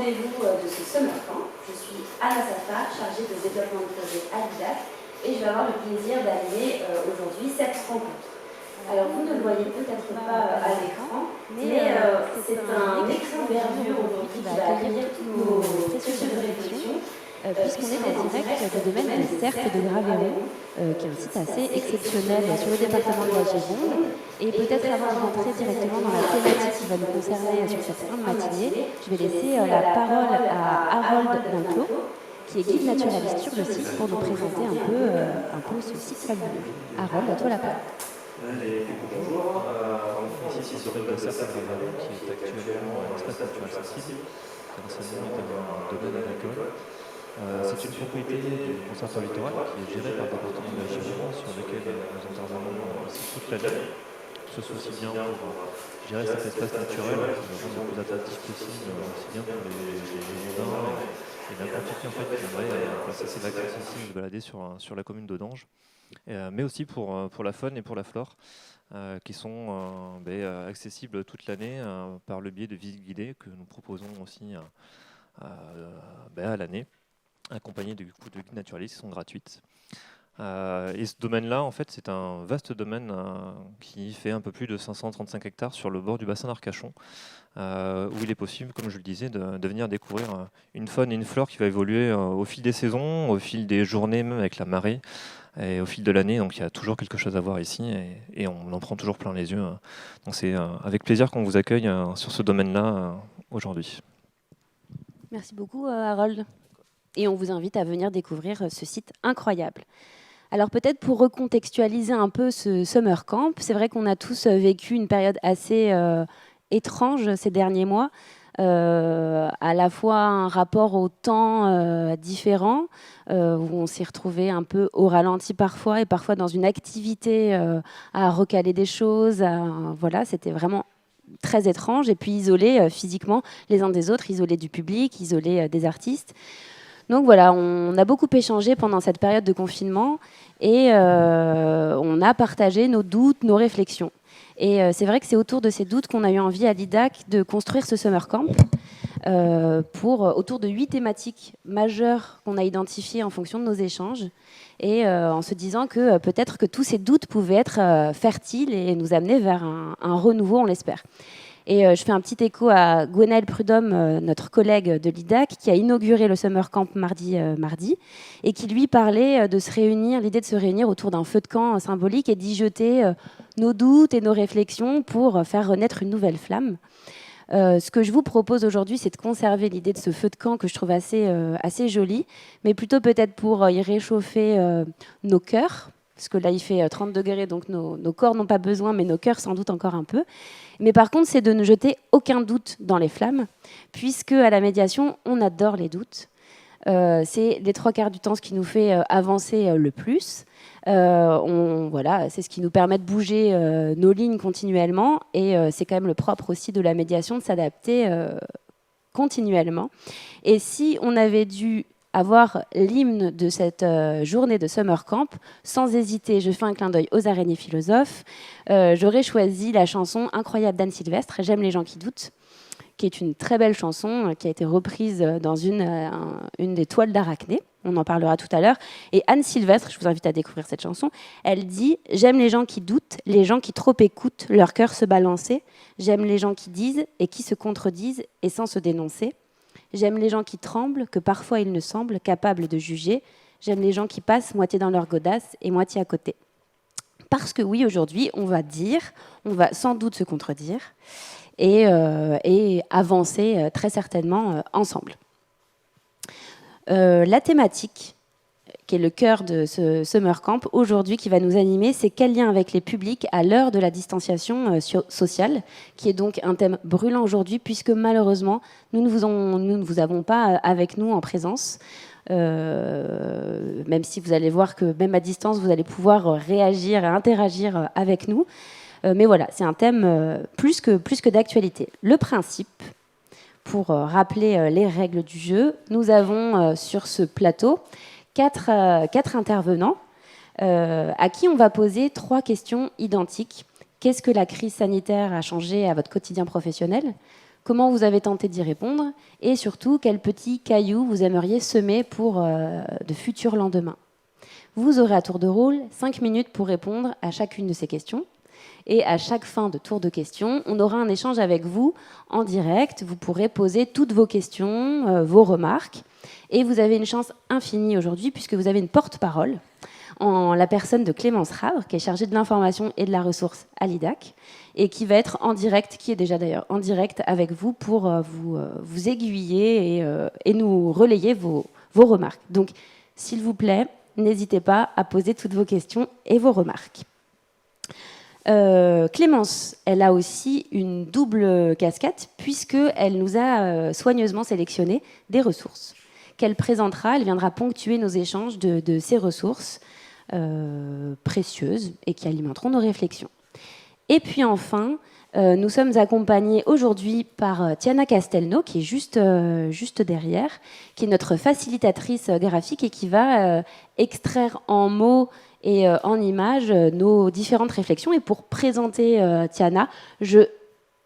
rendez-vous de ce summer camp. Je suis Anna Safar, chargée de développement de projet à l'IDAC, et je vais avoir le plaisir d'animer aujourd'hui cette rencontre. Alors vous ne le voyez peut-être pas à l'écran, mais c'est un écran verdure aujourd'hui qui va accueillir tous nos précieuses réflexions, puisqu'on est en direct du domaine des Cerques de Graveyron, qui est un site assez exceptionnel sur le département de la Gironde. Et peut-être avant de rentrer directement dans la thématique qui va nous concerner sur cette fin de matinée, je vais laisser la parole à Harold Winklow, qui est guide naturaliste sur le site, pour nous présenter un peu ce site fabuleux. Harold, à toi la parole. Bonjour, ici sur le Cercle de Graveyron, qui est actuellement un espace naturel sensible, qui est anciennement un domaine agricole. C'est une propriété du conservatoire littoral qui est gérée par le département de la Gironde, sur lequel nous intervenons ici toute l'année. Ce soit aussi bien pour gérer cet espace naturel, le rendre le plus attractif possible, aussi bien pour les Girondins et n'importe qui en fait qui aimerait passer ses vacances ici, se balader sur la commune d'Audange, mais aussi pour la faune et pour la flore, qui sont accessibles toute l'année par le biais de visites guidées que nous proposons aussi à l'année, accompagnées de guides naturalistes qui sont gratuites. Et ce domaine-là, en fait, c'est un vaste domaine qui fait un peu plus de 535 hectares sur le bord du bassin d'Arcachon, où il est possible, comme je le disais, de venir découvrir une faune et une flore qui va évoluer au fil des saisons, au fil des journées, même avec la marée, et au fil de l'année. Donc il y a toujours quelque chose à voir ici, et on en prend toujours plein les yeux. Donc c'est avec plaisir qu'on vous accueille sur ce domaine-là aujourd'hui. Merci beaucoup Harold. Et on vous invite à venir découvrir ce site incroyable. Alors peut-être pour recontextualiser un peu ce summer camp, c'est vrai qu'on a tous vécu une période assez étrange ces derniers mois, à la fois un rapport au temps différent, où on s'est retrouvé un peu au ralenti parfois, et parfois dans une activité à recaler des choses. Voilà, c'était vraiment très étrange, et puis isolés physiquement les uns des autres, isolés du public, isolés des artistes. Donc voilà, on a beaucoup échangé pendant cette période de confinement, et on a partagé nos doutes, nos réflexions. Et c'est vrai que c'est autour de ces doutes qu'on a eu envie à l'IDAC de construire ce summer camp, autour de 8 thématiques majeures qu'on a identifiées en fonction de nos échanges, et en se disant que peut-être que tous ces doutes pouvaient être fertiles et nous amener vers un renouveau, on l'espère. Et je fais un petit écho à Gwenaëlle Prudhomme, notre collègue de l'IDAC, qui a inauguré le Summer Camp mardi, et qui lui parlait l'idée de se réunir autour d'un feu de camp symbolique et d'y jeter nos doutes et nos réflexions pour faire renaître une nouvelle flamme. Ce que je vous propose aujourd'hui, c'est de conserver l'idée de ce feu de camp que je trouve assez joli, mais plutôt peut-être pour y réchauffer nos cœurs, parce que là il fait 30 degrés, donc nos corps n'ont pas besoin, mais nos cœurs sans doute encore un peu. Mais par contre, c'est de ne jeter aucun doute dans les flammes, puisque à la médiation, on adore les doutes. C'est les 3/4 du temps ce qui nous fait avancer le plus. Voilà, c'est ce qui nous permet de bouger nos lignes continuellement, et c'est quand même le propre aussi de la médiation de s'adapter continuellement. Et si on avait dû avoir l'hymne de cette journée de Summer Camp, sans hésiter, je fais un clin d'œil aux araignées philosophes, j'aurais choisi la chanson incroyable d'Anne Sylvestre, J'aime les gens qui doutent, qui est une très belle chanson qui a été reprise dans une des toiles d'Arachné. On en parlera tout à l'heure. Et Anne Sylvestre, je vous invite à découvrir cette chanson, elle dit « J'aime les gens qui doutent, les gens qui trop écoutent leur cœur se balancer. J'aime les gens qui disent et qui se contredisent et sans se dénoncer. J'aime les gens qui tremblent, que parfois ils ne semblent capables de juger. J'aime les gens qui passent moitié dans leur godasse et moitié à côté. » Parce que oui, aujourd'hui, on va sans doute se contredire et avancer très certainement ensemble. La thématique, qui est le cœur de ce Summer Camp, aujourd'hui, qui va nous animer, c'est quel lien avec les publics à l'heure de la distanciation sociale, qui est donc un thème brûlant aujourd'hui, puisque malheureusement, nous ne vous avons pas avec nous en présence, même si vous allez voir que même à distance, vous allez pouvoir réagir et interagir avec nous. Mais voilà, c'est un thème plus que d'actualité. Le principe, pour rappeler les règles du jeu, nous avons sur ce plateau quatre intervenants à qui on va poser 3 questions identiques. Qu'est-ce que la crise sanitaire a changé à votre quotidien professionnel ? comment vous avez tenté d'y répondre et surtout quels petits cailloux vous aimeriez semer pour de futurs lendemains. Vous aurez à tour de rôle 5 minutes pour répondre à chacune de ces questions. Et à chaque fin de tour de questions, on aura un échange avec vous en direct. Vous pourrez poser toutes vos questions, vos remarques. Et vous avez une chance infinie aujourd'hui puisque vous avez une porte-parole en la personne de Clémence Rabre, qui est chargée de l'information et de la ressource à l'IDAC, et qui va être en direct, qui est déjà d'ailleurs en direct avec vous pour vous aiguiller et nous relayer vos remarques. Donc, s'il vous plaît, n'hésitez pas à poser toutes vos questions et vos remarques. Clémence, elle a aussi une double casquette puisqu'elle nous a soigneusement sélectionné des ressources qu'elle présentera. Elle viendra ponctuer nos échanges de ces ressources précieuses et qui alimenteront nos réflexions. Et puis enfin, nous sommes accompagnés aujourd'hui par Tiana Castelnau, qui est juste derrière, qui est notre facilitatrice graphique et qui va extraire en mots et en images nos différentes réflexions. Et pour présenter Tiana, je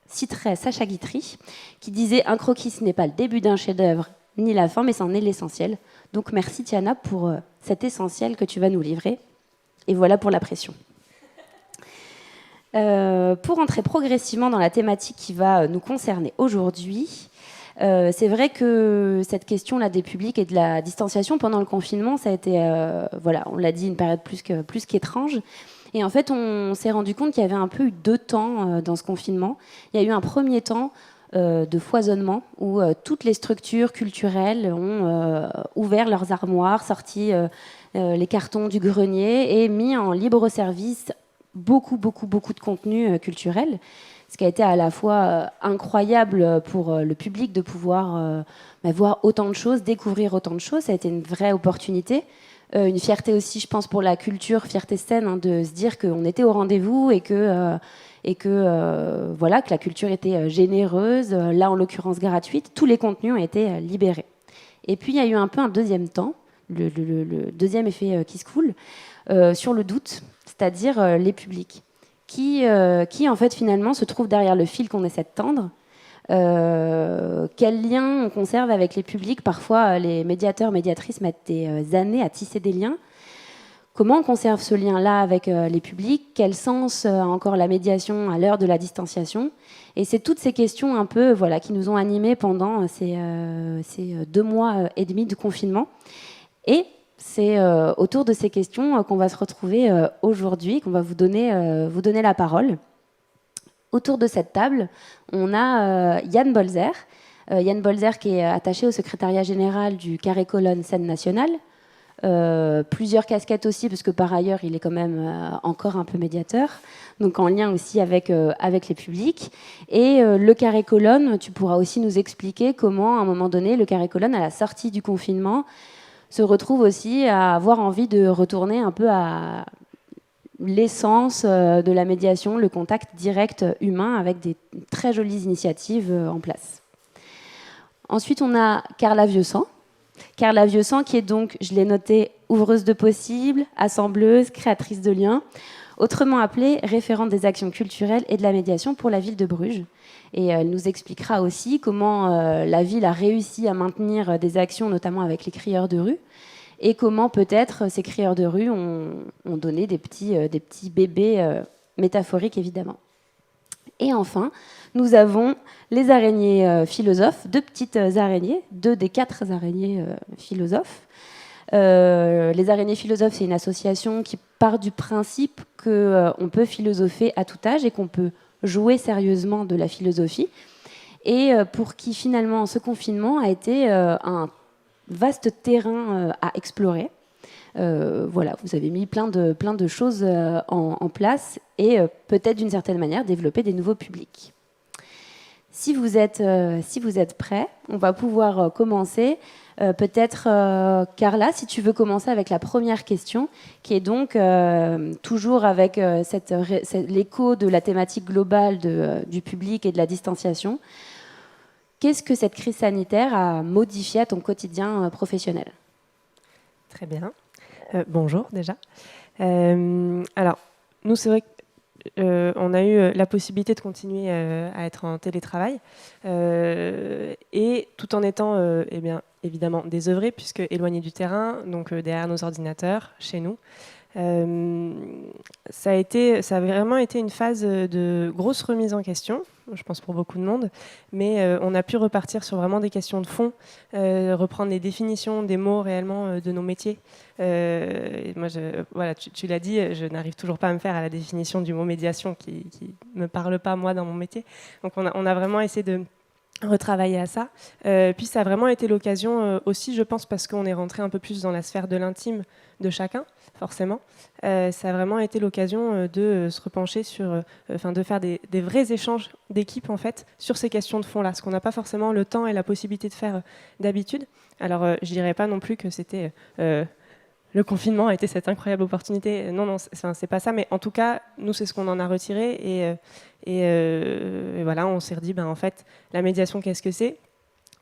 citerai Sacha Guitry, qui disait « Un croquis, ce n'est pas le début d'un chef-d'œuvre, ni la fin, mais c'en est l'essentiel. » Donc merci Tiana pour cet essentiel que tu vas nous livrer. Et voilà pour la pression. Pour entrer progressivement dans la thématique qui va nous concerner aujourd'hui, c'est vrai que cette question-là des publics et de la distanciation pendant le confinement, ça a été, voilà, on l'a dit, une période plus qu'étrange. Et en fait, on s'est rendu compte qu'il y avait un peu eu 2 temps dans ce confinement. Il y a eu un premier temps de foisonnement où toutes les structures culturelles ont ouvert leurs armoires, sorti les cartons du grenier et mis en libre service beaucoup de contenu culturel. Ce qui a été à la fois incroyable pour le public de pouvoir voir autant de choses, découvrir autant de choses. Ça a été une vraie opportunité. Une fierté aussi, je pense, pour la culture, fierté saine, hein, de se dire qu'on était au rendez-vous et que voilà, que la culture était généreuse, là en l'occurrence gratuite. Tous les contenus ont été libérés. Et puis il y a eu un peu un deuxième temps, le deuxième effet qui se coule, sur le doute, c'est-à-dire les publics. Qui en fait finalement se trouve derrière le fil qu'on essaie de tendre. Quel lien on conserve avec les publics? Parfois, les médiateurs, médiatrices mettent des années à tisser des liens. Comment on conserve ce lien-là avec les publics? Quel sens a encore la médiation à l'heure de la distanciation? Et c'est toutes ces questions un peu qui nous ont animés pendant ces 2 mois et demi de confinement. Et c'est autour de ces questions qu'on va se retrouver aujourd'hui, qu'on va vous donner la parole. Autour de cette table, on a Yann Bolzer. Yann Bolzer qui est attaché au secrétariat général du Carré Colonne Scène Nationale. Plusieurs casquettes aussi, parce que par ailleurs, il est quand même encore un peu médiateur, donc en lien aussi avec les publics. Et le Carré Colonne, tu pourras aussi nous expliquer comment, à un moment donné, le Carré Colonne, à la sortie du confinement, se retrouve aussi à avoir envie de retourner un peu à l'essence de la médiation, le contact direct humain avec des très jolies initiatives en place. Ensuite, on a Carla Vieuxsant. Carla Vieuxsant qui est donc, je l'ai noté, ouvreuse de possibles, assembleuse, créatrice de liens, autrement appelée référente des actions culturelles et de la médiation pour la ville de Bruges. Et elle nous expliquera aussi comment la ville a réussi à maintenir des actions, notamment avec les crieurs de rue, et comment peut-être ces crieurs de rue ont donné des petits bébés métaphoriques, évidemment. Et enfin, nous avons les araignées philosophes, 2 petites araignées, 2 des 4 araignées philosophes. Les araignées philosophes, c'est une association qui part du principe qu'on peut philosopher à tout âge et qu'on peut jouer sérieusement de la philosophie. Et pour qui, finalement, ce confinement a été un vaste terrain à explorer. Voilà, vous avez mis plein de choses en place et peut-être d'une certaine manière développer des nouveaux publics. Si vous êtes prêts, on va pouvoir commencer. Peut-être, Carla, si tu veux commencer avec la première question, qui est donc toujours avec l'écho de la thématique globale du public et de la distanciation. Qu'est-ce que cette crise sanitaire a modifié à ton quotidien professionnel? Très bien. Bonjour déjà. Alors, nous, c'est vrai que on a eu la possibilité de continuer à être en télétravail et tout en étant eh bien, évidemment désœuvrés puisque éloignés du terrain, donc derrière nos ordinateurs, chez nous. Ça a vraiment été une phase de grosse remise en question, je pense pour beaucoup de monde, mais on a pu repartir sur vraiment des questions de fond, reprendre les définitions des mots réellement de nos métiers. Moi, voilà, tu l'as dit, je n'arrive toujours pas à me faire à la définition du mot médiation qui me parle pas moi dans mon métier. Donc on a vraiment essayé de retravailler à ça. Puis ça a vraiment été l'occasion aussi, je pense, parce qu'on est rentré un peu plus dans la sphère de l'intime de chacun, forcément. Ça a vraiment été l'occasion de se repencher sur, de faire des vrais échanges d'équipe en fait sur ces questions de fond-là, ce qu'on n'a pas forcément le temps et la possibilité de faire d'habitude. Alors, je dirais pas non plus que c'était le confinement a été cette incroyable opportunité. Non, c'est pas ça. Mais en tout cas, nous, c'est ce qu'on en a retiré. Et voilà, on s'est dit, en fait, la médiation, qu'est-ce que c'est ?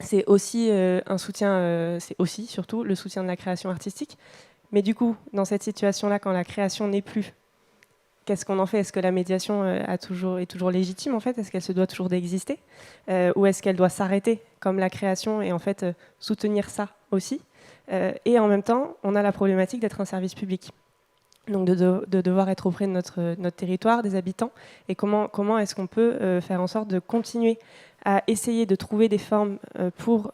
C'est aussi un soutien, c'est aussi, surtout, le soutien de la création artistique. Mais du coup, dans cette situation-là, quand la création n'est plus, qu'est-ce qu'on en fait ? Est-ce que la médiation est toujours légitime, en fait ? Est-ce qu'elle se doit toujours d'exister ? Ou est-ce qu'elle doit s'arrêter, comme la création, et en fait, soutenir ça aussi ? Et en même temps, on a la problématique d'être un service public. Donc de devoir être auprès de notre territoire, des habitants, et comment est-ce qu'on peut faire en sorte de continuer à essayer de trouver des formes pour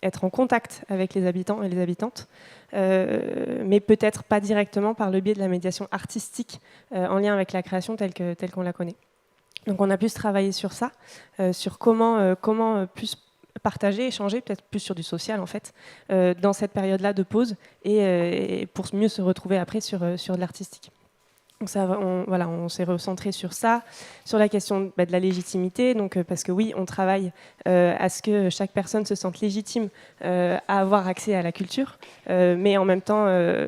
être en contact avec les habitants et les habitantes, mais peut-être pas directement par le biais de la médiation artistique en lien avec la création telle qu'on la connaît. Donc on a pu se travailler sur ça, sur comment plus partager, échanger, peut-être plus sur du social en fait, dans cette période-là de pause et pour mieux se retrouver après sur de l'artistique. Donc ça, on s'est recentré sur ça, sur la question de la légitimité, donc, parce que oui, on travaille à ce que chaque personne se sente légitime à avoir accès à la culture, mais en même temps,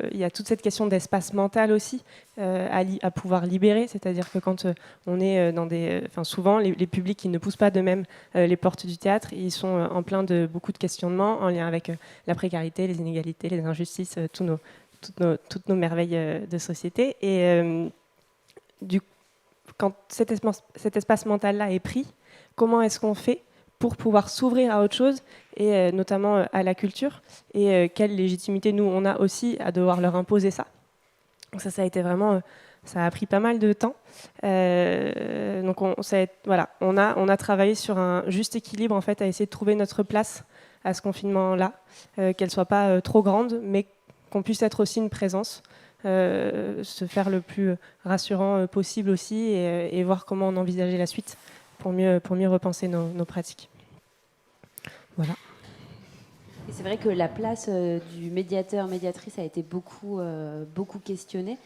il y a toute cette question d'espace mental aussi à pouvoir libérer, c'est-à-dire que quand on est dans souvent les publics qui ne poussent pas d'eux-mêmes les portes du théâtre, ils sont en plein de beaucoup de questionnements en lien avec la précarité, les inégalités, les injustices, toutes nos merveilles de société. Et quand cet espace mental-là est pris, comment est-ce qu'on fait pour pouvoir s'ouvrir à autre chose, et notamment à la culture, et quelle légitimité nous on a aussi à devoir leur imposer ça. Donc ça a été vraiment, ça a pris pas mal de temps. Donc on a travaillé sur un juste équilibre en fait, à essayer de trouver notre place à ce confinement-là, qu'elle soit pas trop grande, mais qu'on puisse être aussi une présence, se faire le plus rassurant possible aussi, et voir comment on envisageait la suite pour mieux repenser nos pratiques. Voilà. Et c'est vrai que la place du médiateur, médiatrice a été beaucoup questionnée,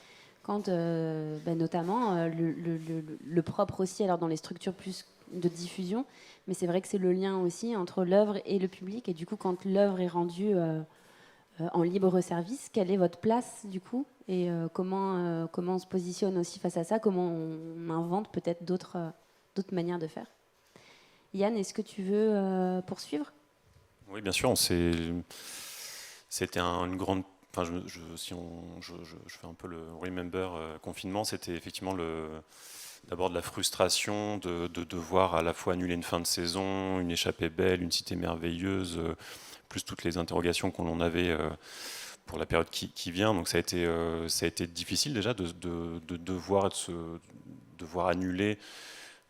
quand notamment le propre aussi, alors dans les structures plus de diffusion, mais c'est vrai que c'est le lien aussi entre l'œuvre et le public, et du coup quand l'œuvre est rendue en libre service, quelle est votre place du coup, et comment on se positionne aussi face à ça, comment on invente peut-être d'autres manières de faire. Yann, est-ce que tu veux poursuivre ? Oui, bien sûr. C'était une grande. Enfin, je fais un peu le remember confinement. C'était effectivement d'abord de la frustration de devoir à la fois annuler une fin de saison, une échappée belle, une cité merveilleuse, plus toutes les interrogations qu'on avait pour la période qui vient. Donc ça a été difficile déjà de devoir annuler.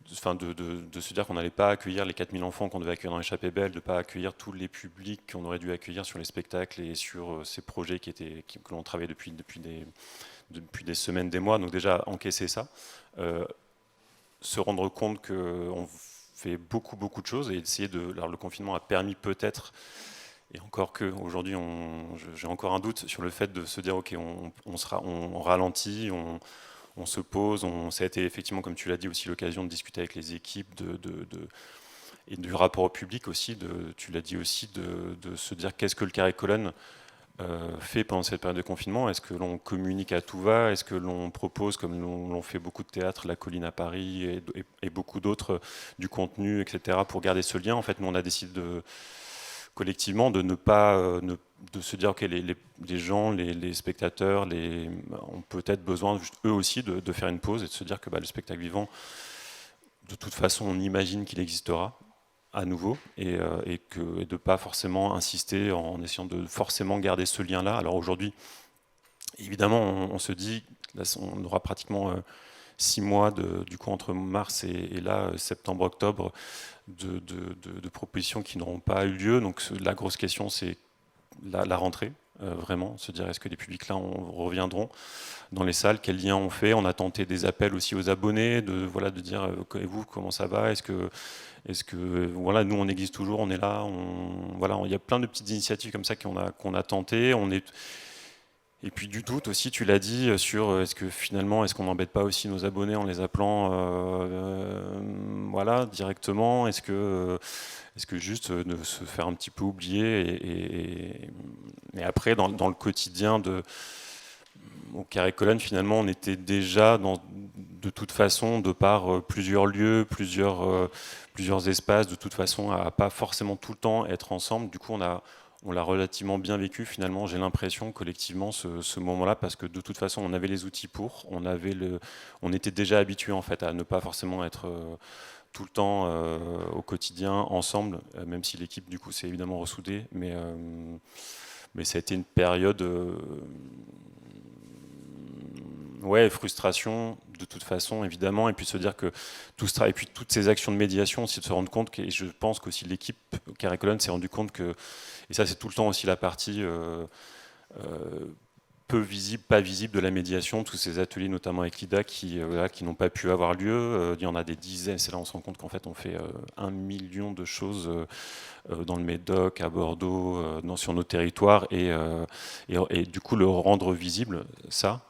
De se dire qu'on n'allait pas accueillir les 4000 enfants qu'on devait accueillir dans l'échappée belle, de ne pas accueillir tous les publics qu'on aurait dû accueillir sur les spectacles et sur ces projets que l'on travaillait depuis des semaines, des mois. Donc déjà, encaisser ça, se rendre compte qu'on fait beaucoup de choses, et essayer alors le confinement a permis peut-être, et encore qu'aujourd'hui, j'ai encore un doute sur le fait de se dire, ok, on ralentit, on se pose, ça a été effectivement, comme tu l'as dit, aussi l'occasion de discuter avec les équipes et du rapport au public aussi, tu l'as dit aussi, de se dire qu'est-ce que le Carré Colonne fait pendant cette période de confinement. Est-ce que l'on communique à tout va ? Est-ce que l'on propose, comme l'on fait beaucoup de théâtre, La Colline à Paris et beaucoup d'autres, du contenu, etc., pour garder ce lien ? En fait, nous, on a décidé collectivement de ne de se dire, ok, les gens, les spectateurs, ont peut-être besoin, eux aussi, de faire une pause et de se dire que le spectacle vivant, de toute façon, on imagine qu'il existera à nouveau et de ne pas forcément insister en essayant de forcément garder ce lien-là. Alors aujourd'hui, évidemment, on se dit, là, on aura pratiquement 6 mois du coup entre mars et là, septembre-octobre, de propositions qui n'auront pas eu lieu. Donc la grosse question, c'est la rentrée, vraiment, se dire est-ce que les publics là reviendront dans les salles, quel lien on fait. On a tenté des appels aussi aux abonnés, de dire et vous, comment ça va, est-ce que voilà, nous on existe toujours, on est là, voilà, il y a plein de petites initiatives comme ça qu'on a tenté. Et puis du doute aussi, tu l'as dit, sur est-ce qu'on n'embête pas aussi nos abonnés en les appelant voilà, directement, est-ce que juste de se faire un petit peu oublier et après dans le quotidien au Carré Colonne, finalement, on était déjà de toute façon, de par plusieurs lieux, plusieurs espaces, de toute façon, à pas forcément tout le temps être ensemble. Du coup, on l'a relativement bien vécu, finalement, j'ai l'impression, collectivement, ce moment-là, parce que de toute façon, on avait les outils on était déjà habitués, en fait, à ne pas forcément être tout le temps au quotidien, ensemble, même si l'équipe, du coup, s'est évidemment ressoudée, mais ça a été une période... ouais, frustration de toute façon, évidemment, et puis se dire que et puis toutes ces actions de médiation, aussi de se rendre compte, et je pense qu'aussi l'équipe Carré Colonne s'est rendu compte que, et ça c'est tout le temps aussi la partie peu visible, pas visible de la médiation, tous ces ateliers, notamment avec l'IDA, qui n'ont pas pu avoir lieu. Il y en a des dizaines, c'est là on se rend compte qu'en fait on fait 1 million de choses dans le Médoc, à Bordeaux, sur nos territoires, et du coup le rendre visible, ça,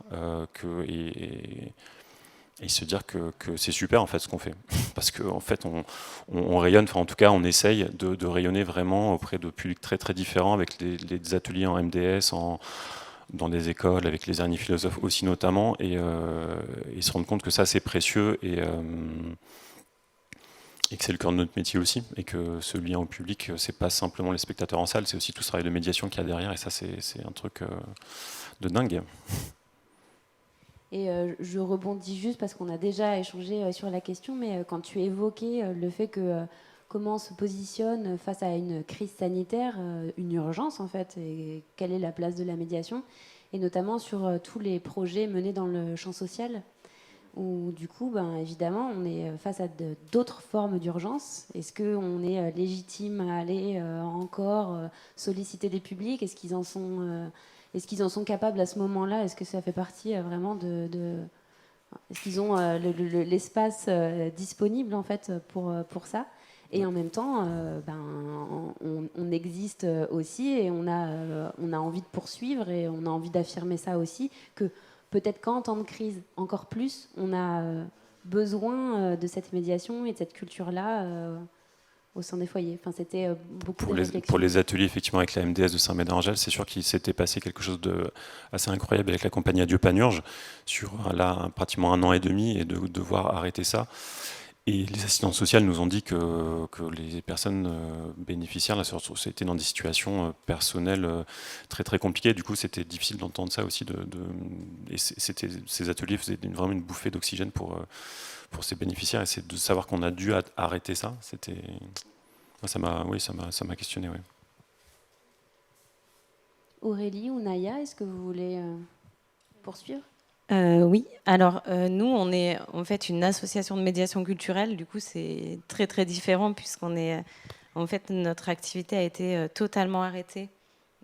et se dire que c'est super en fait ce qu'on fait, parce qu'en fait on rayonne, enfin en tout cas on essaye de rayonner vraiment auprès de publics très très différents, avec les ateliers en MDS, dans des écoles, avec les derniers philosophes aussi notamment, et se rendre compte que ça c'est précieux, et que c'est le cœur de notre métier aussi, et que ce lien au public, c'est pas simplement les spectateurs en salle, c'est aussi tout ce travail de médiation qu'il y a derrière, et ça c'est un truc de dingue. Et je rebondis juste parce qu'on a déjà échangé sur la question, mais quand tu évoquais le fait que comment on se positionne face à une crise sanitaire, une urgence en fait, et quelle est la place de la médiation, et notamment sur tous les projets menés dans le champ social, où du coup, évidemment, on est face à d'autres formes d'urgence. Est-ce qu'on est légitime à aller encore solliciter des publics? Est-ce qu'ils en sont capables à ce moment-là? Est-ce que ça fait partie vraiment Est-ce qu'ils ont l'espace disponible en fait pour ça? Et en même temps, on existe aussi, et on a envie de poursuivre, et on a envie d'affirmer ça aussi, que peut-être qu'en temps de crise, encore plus, on a besoin de cette médiation et de cette culture-là au sein des foyers. Enfin, c'était beaucoup de réflexions. Pour les ateliers, effectivement, avec la MDS de Saint-Médard-Angèle, c'est sûr qu'il s'était passé quelque chose assez incroyable avec la compagnie Adieu Panurge, sur là, pratiquement 1 an et demi, et de devoir arrêter ça. Et les assistantes sociales nous ont dit que les personnes bénéficiaires, là, étaient dans des situations personnelles très très compliquées. Du coup, c'était difficile d'entendre ça aussi. Et ces ateliers faisaient vraiment une bouffée d'oxygène pour ces bénéficiaires. Et c'est de savoir qu'on a dû arrêter ça. Ça m'a questionné. Ouais. Aurélie ou Naya, est-ce que vous voulez poursuivre ? Oui, alors nous, on est en fait une association de médiation culturelle. Du coup, c'est très très différent, puisqu'on est, en fait, notre activité a été totalement arrêtée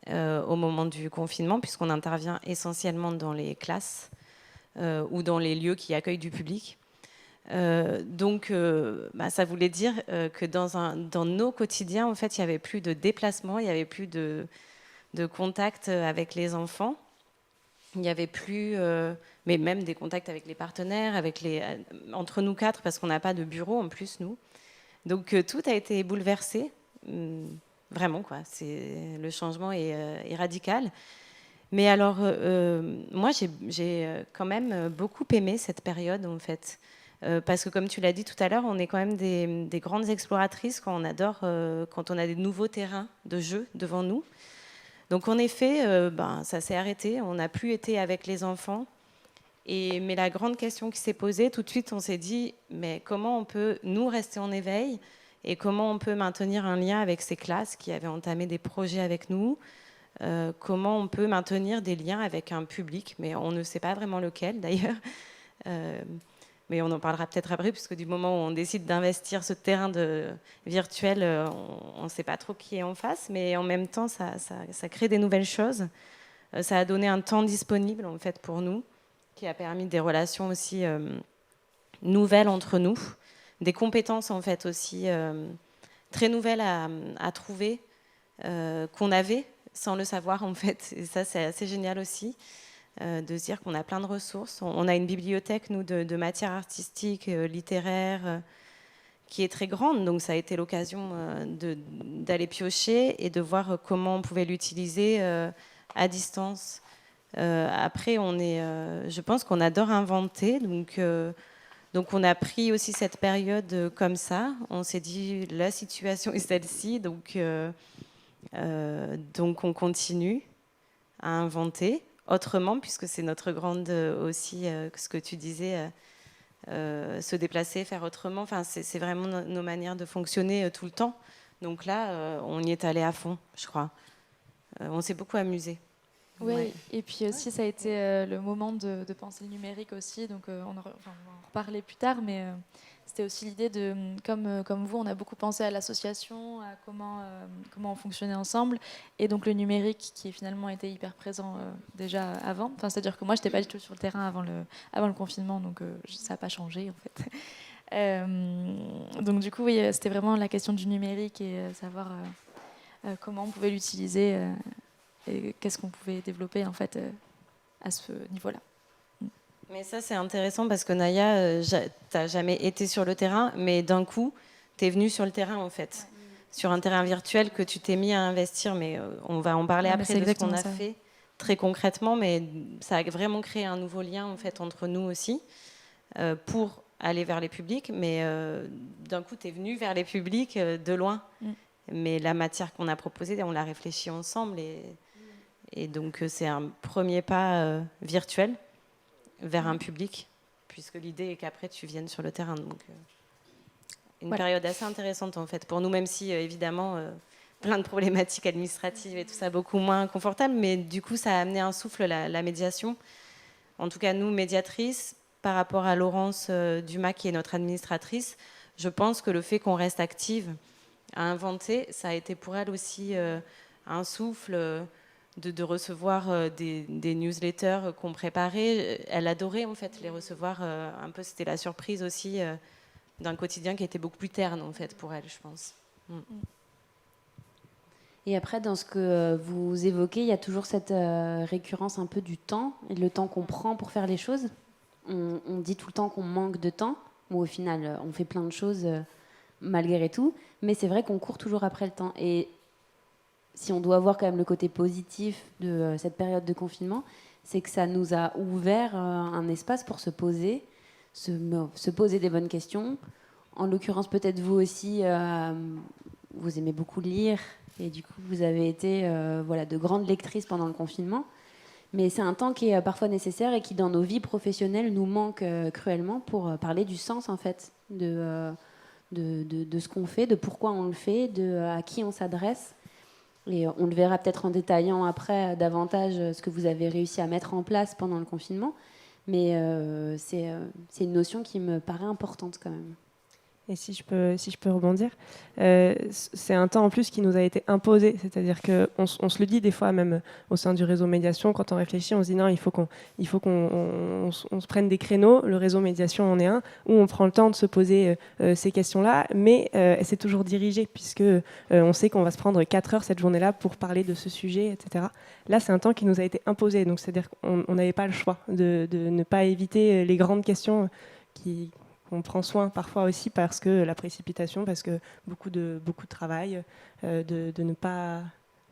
au moment du confinement, puisqu'on intervient essentiellement dans les classes ou dans les lieux qui accueillent du public. Donc, ça voulait dire que dans nos quotidiens, en fait, il n'y avait plus de déplacement, il n'y avait plus de contact avec les enfants. Il n'y avait plus, mais même des contacts avec les partenaires, entre nous 4, parce qu'on n'a pas de bureau en plus, nous. Donc tout a été bouleversé, vraiment, quoi. Le changement est radical. Mais alors, moi, j'ai quand même beaucoup aimé cette période, en fait. Parce que, comme tu l'as dit tout à l'heure, on est quand même des grandes exploratrices quand on a des nouveaux terrains de jeu devant nous. Donc en effet, ça s'est arrêté, on n'a plus été avec les enfants. Mais la grande question qui s'est posée, tout de suite on s'est dit, mais comment on peut nous rester en éveil et comment on peut maintenir un lien avec ces classes qui avaient entamé des projets avec nous, comment on peut maintenir des liens avec un public, mais on ne sait pas vraiment lequel d'ailleurs. Mais on en parlera peut-être après, puisque du moment où on décide d'investir ce terrain virtuel, on ne sait pas trop qui est en face, mais en même temps, ça crée des nouvelles choses. Ça a donné un temps disponible, en fait, pour nous, qui a permis des relations aussi nouvelles entre nous, des compétences, en fait, aussi très nouvelles à trouver, qu'on avait sans le savoir, en fait. Et ça, c'est assez génial aussi. De se dire qu'on a plein de ressources. On a une bibliothèque, nous, de matières artistiques, littéraires, qui est très grande. Donc ça a été l'occasion d'aller piocher et de voir comment on pouvait l'utiliser à distance. Après, je pense qu'on adore inventer. Donc on a pris aussi cette période comme ça. On s'est dit, la situation est celle-ci. Donc on continue à inventer autrement, puisque c'est notre grande aussi, ce que tu disais, se déplacer, faire autrement. Enfin, c'est vraiment nos manières de fonctionner tout le temps. Donc là, on y est allé à fond, je crois. On s'est beaucoup amusé. Oui, Ouais. et puis aussi ça a été le moment de penser le numérique aussi, donc on va en reparler plus tard, mais c'était aussi l'idée de, comme vous, on a beaucoup pensé à l'association, à comment on fonctionnait ensemble, et donc le numérique qui finalement était hyper présent déjà avant, enfin, c'est-à-dire que moi je n'étais pas du tout sur le terrain avant le confinement, donc ça n'a pas changé en fait. Donc du coup, oui, c'était vraiment la question du numérique et savoir comment on pouvait l'utiliser et qu'est-ce qu'on pouvait développer en fait à ce niveau-là. Mais ça, c'est intéressant parce que Naya, tu n'as jamais été sur le terrain, mais d'un coup, tu es venue sur le terrain en fait. Ouais. Sur un terrain virtuel que tu t'es mis à investir, mais on va en parler après de ce qu'on a fait très concrètement, mais ça a vraiment créé un nouveau lien en fait entre nous aussi pour aller vers les publics, mais d'un coup, tu es venue vers les publics de loin. Mais la matière qu'on a proposée, on l'a réfléchi ensemble et donc c'est un premier pas virtuel vers un public, puisque l'idée est qu'après tu viennes sur le terrain. Donc une période assez intéressante en fait pour nous, même si évidemment plein de problématiques administratives et tout ça beaucoup moins confortable, mais du coup ça a amené un souffle la médiation. En tout cas nous, médiatrices, par rapport à Laurence Dumas qui est notre administratrice, je pense que le fait qu'on reste active à inventer, ça a été pour elle aussi un souffle de recevoir des newsletters qu'on préparait. Elle adorait en fait les recevoir. Un peu, c'était la surprise aussi d'un quotidien qui était beaucoup plus terne en fait pour elle, je pense. Et après, dans ce que vous évoquez, il y a toujours cette récurrence un peu du temps et le temps qu'on prend pour faire les choses. On dit tout le temps qu'on manque de temps. Bon, au final, on fait plein de choses malgré tout, mais c'est vrai qu'on court toujours après le temps. Et si on doit voir quand même le côté positif de cette période de confinement, c'est que ça nous a ouvert un espace pour se poser des bonnes questions. En l'occurrence, peut-être vous aussi, vous aimez beaucoup lire, et du coup, vous avez été de grandes lectrices pendant le confinement. Mais c'est un temps qui est parfois nécessaire et qui, dans nos vies professionnelles, nous manque cruellement pour parler du sens, en fait, de ce qu'on fait, de pourquoi on le fait, à qui on s'adresse. Et on le verra peut-être en détaillant après davantage ce que vous avez réussi à mettre en place pendant le confinement. Mais c'est une notion qui me paraît importante quand même. Et si je peux rebondir, c'est un temps en plus qui nous a été imposé, c'est-à-dire qu'on se le dit des fois même au sein du réseau médiation, quand on réfléchit, on se dit non, il faut qu'on se prenne des créneaux, le réseau médiation en est un, où on prend le temps de se poser ces questions-là, mais c'est toujours dirigé, puisque on sait qu'on va se prendre 4 heures cette journée-là pour parler de ce sujet, etc. Là, c'est un temps qui nous a été imposé, donc c'est-à-dire qu'on n'avait pas le choix de ne pas éviter les grandes questions on prend soin parfois aussi parce que la précipitation, parce que beaucoup de travail, de ne pas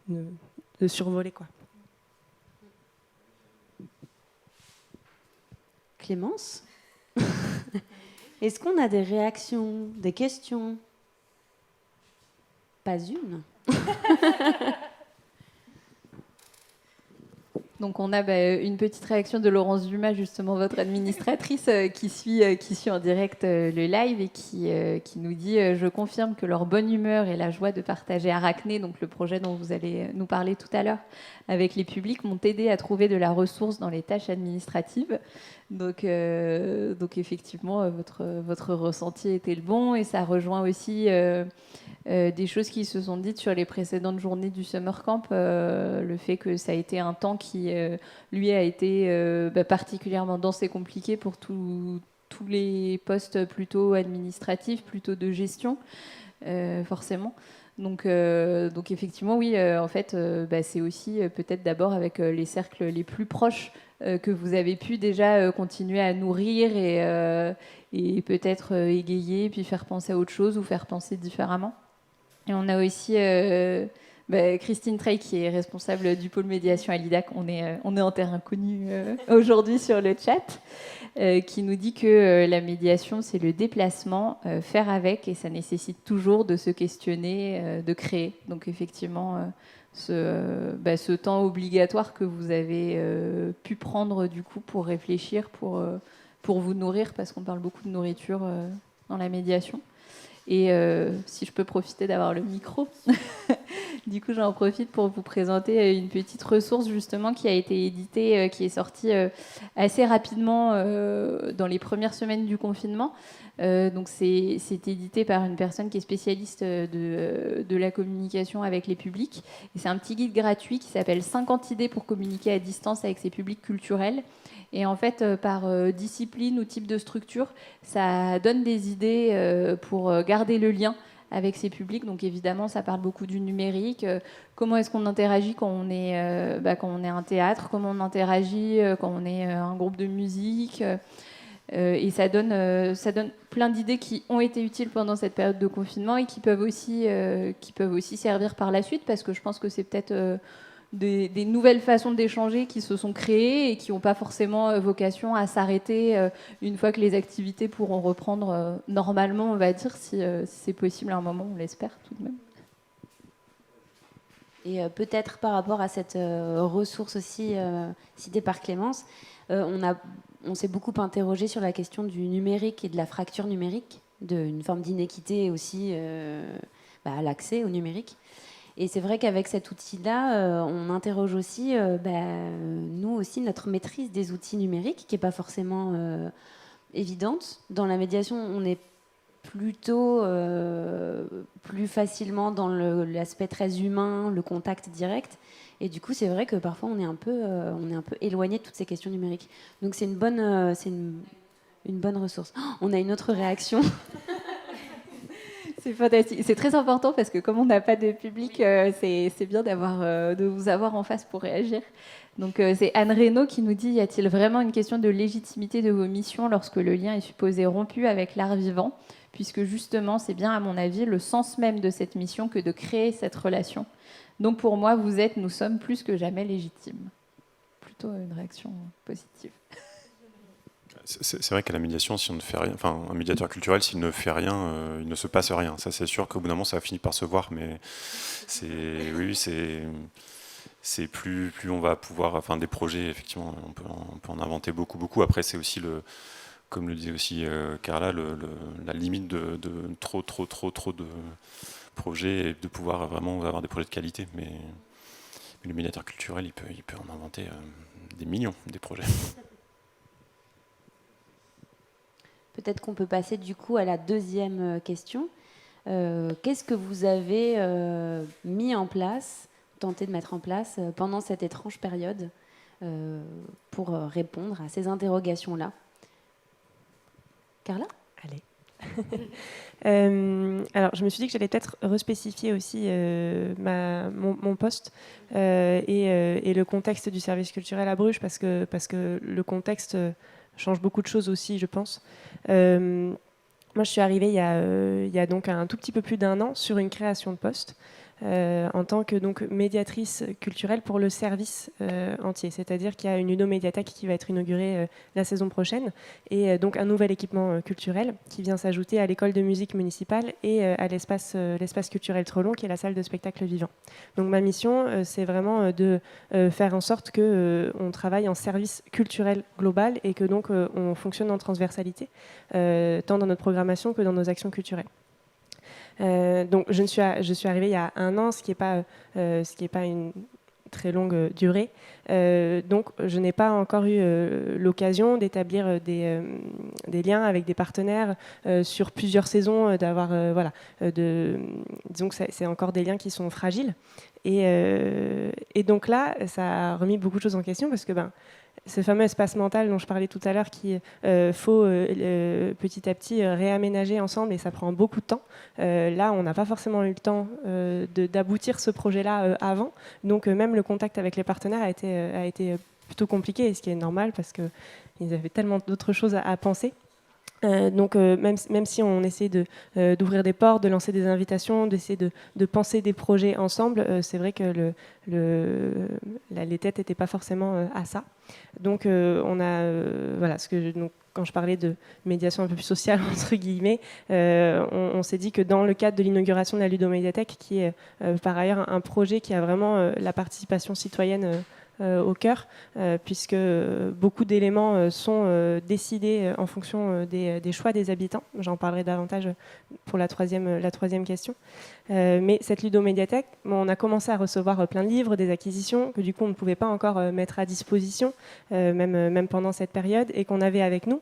de survoler quoi. Clémence, est-ce qu'on a des réactions, des questions? Pas une. Donc on a une petite réaction de Laurence Dumas, justement votre administratrice, qui suit en direct le live et qui nous dit je confirme que leur bonne humeur et la joie de partager Arachné, donc le projet dont vous allez nous parler tout à l'heure, avec les publics, m'ont aidé à trouver de la ressource dans les tâches administratives. Donc effectivement, votre ressenti était le bon, et ça rejoint aussi des choses qui se sont dites sur les précédentes journées du Summer Camp, le fait que ça a été un temps qui, lui, a été particulièrement dense et compliqué pour tous les postes plutôt administratifs, plutôt de gestion, forcément. Donc effectivement, oui, en fait, c'est aussi peut-être d'abord avec les cercles les plus proches que vous avez pu déjà continuer à nourrir et peut-être égayer, puis faire penser à autre chose ou faire penser différemment. Et on a aussi Christine Trey, qui est responsable du pôle médiation à l'IDAC. On est en terrain connu aujourd'hui sur le chat, qui nous dit que la médiation, c'est le déplacement, faire avec, et ça nécessite toujours de se questionner, de créer. Donc effectivement, ce temps obligatoire que vous avez pu prendre du coup pour réfléchir, pour vous nourrir, parce qu'on parle beaucoup de nourriture dans la médiation. Et si je peux profiter d'avoir le micro, du coup j'en profite pour vous présenter une petite ressource justement qui a été éditée, qui est sortie assez rapidement dans les premières semaines du confinement. Donc c'est édité par une personne qui est spécialiste de la communication avec les publics. Et c'est un petit guide gratuit qui s'appelle 50 idées pour communiquer à distance avec ses publics culturels. Et en fait, par discipline ou type de structure, ça donne des idées pour garder le lien avec ses publics. Donc évidemment, ça parle beaucoup du numérique. Comment est-ce qu'on interagit quand on est un théâtre? Comment on interagit quand on est un groupe de musique? Et ça donne plein d'idées qui ont été utiles pendant cette période de confinement et qui peuvent aussi servir par la suite, parce que je pense que c'est peut-être des nouvelles façons d'échanger qui se sont créées et qui n'ont pas forcément vocation à s'arrêter une fois que les activités pourront reprendre normalement, on va dire, si c'est possible à un moment, on l'espère tout de même. Et peut-être par rapport à cette ressource aussi citée par Clémence, on s'est beaucoup interrogé sur la question du numérique et de la fracture numérique, d'une forme d'inéquité aussi à l'accès au numérique. Et c'est vrai qu'avec cet outil-là, on interroge aussi, nous aussi, notre maîtrise des outils numériques, qui n'est pas forcément évidente. Dans la médiation, on est plutôt plus facilement dans l'aspect très humain, le contact direct. Et du coup, c'est vrai que parfois, on est un peu éloigné de toutes ces questions numériques. Donc, c'est une bonne ressource. Oh, on a une autre réaction. C'est fantastique. C'est très important parce que comme on n'a pas de public, c'est bien de vous avoir en face pour réagir. Donc c'est Anne Reynaud qui nous dit: y a-t-il vraiment une question de légitimité de vos missions lorsque le lien est supposé rompu avec l'art vivant, puisque justement c'est bien à mon avis le sens même de cette mission que de créer cette relation. Donc pour moi, nous sommes plus que jamais légitimes. Plutôt une réaction positive. C'est vrai qu'à la médiation, si on ne fait rien, enfin un médiateur culturel, s'il ne fait rien, il ne se passe rien. Ça, c'est sûr qu'au bout d'un moment, ça finit par se voir, mais c'est plus on va pouvoir, enfin des projets, effectivement, on peut en inventer beaucoup. Après, c'est aussi comme le disait aussi Carla, la limite de trop de projets et de pouvoir vraiment avoir des projets de qualité. Mais le médiateur culturel, il peut en inventer des millions, des projets. Peut-être qu'on peut passer du coup à la deuxième question. Qu'est-ce que vous avez mis en place, tenté de mettre en place pendant cette étrange période pour répondre à ces interrogations-là? Carla ? Allez. Alors, je me suis dit que j'allais peut-être respécifier aussi mon poste et le contexte du service culturel à Bruges, parce que le contexte change beaucoup de choses aussi, je pense. Moi, je suis arrivée il y a donc un tout petit peu plus d'1 an sur une création de poste. en tant que donc, médiatrice culturelle pour le service entier. C'est-à-dire qu'il y a une ludomédiathèque qui va être inaugurée la saison prochaine, et donc un nouvel équipement culturel qui vient s'ajouter à l'école de musique municipale et à l'espace culturel Trelon, qui est la salle de spectacle vivant. Donc ma mission, c'est vraiment de faire en sorte qu'on travaille en service culturel global et que donc on fonctionne en transversalité, tant dans notre programmation que dans nos actions culturelles. Donc je suis arrivée il y a 1 an, ce qui n'est pas une très longue durée. Donc je n'ai pas encore eu l'occasion d'établir des liens avec des partenaires sur plusieurs saisons, d'avoir disons que c'est encore des liens qui sont fragiles. Et donc là, ça a remis beaucoup de choses en question, parce que ce fameux espace mental dont je parlais tout à l'heure, qu'il faut petit à petit réaménager ensemble, et ça prend beaucoup de temps. Là, on n'a pas forcément eu le temps d'aboutir ce projet-là avant. Donc même le contact avec les partenaires a été plutôt compliqué, et ce qui est normal, parce qu'ils avaient tellement d'autres choses à penser. Donc même si on essaie d'ouvrir des portes, de lancer des invitations, d'essayer de penser des projets ensemble, c'est vrai que les têtes n'étaient pas forcément à ça. Donc on a donc, quand je parlais de médiation un peu plus sociale entre guillemets, on s'est dit que dans le cadre de l'inauguration de la ludomédiathèque, qui est par ailleurs un projet qui a vraiment la participation citoyenne au cœur, puisque beaucoup d'éléments sont décidés en fonction des choix des habitants. J'en parlerai davantage pour la troisième question. Mais cette ludomédiathèque, on a commencé à recevoir plein de livres, des acquisitions que du coup on ne pouvait pas encore mettre à disposition, même pendant cette période, et qu'on avait avec nous.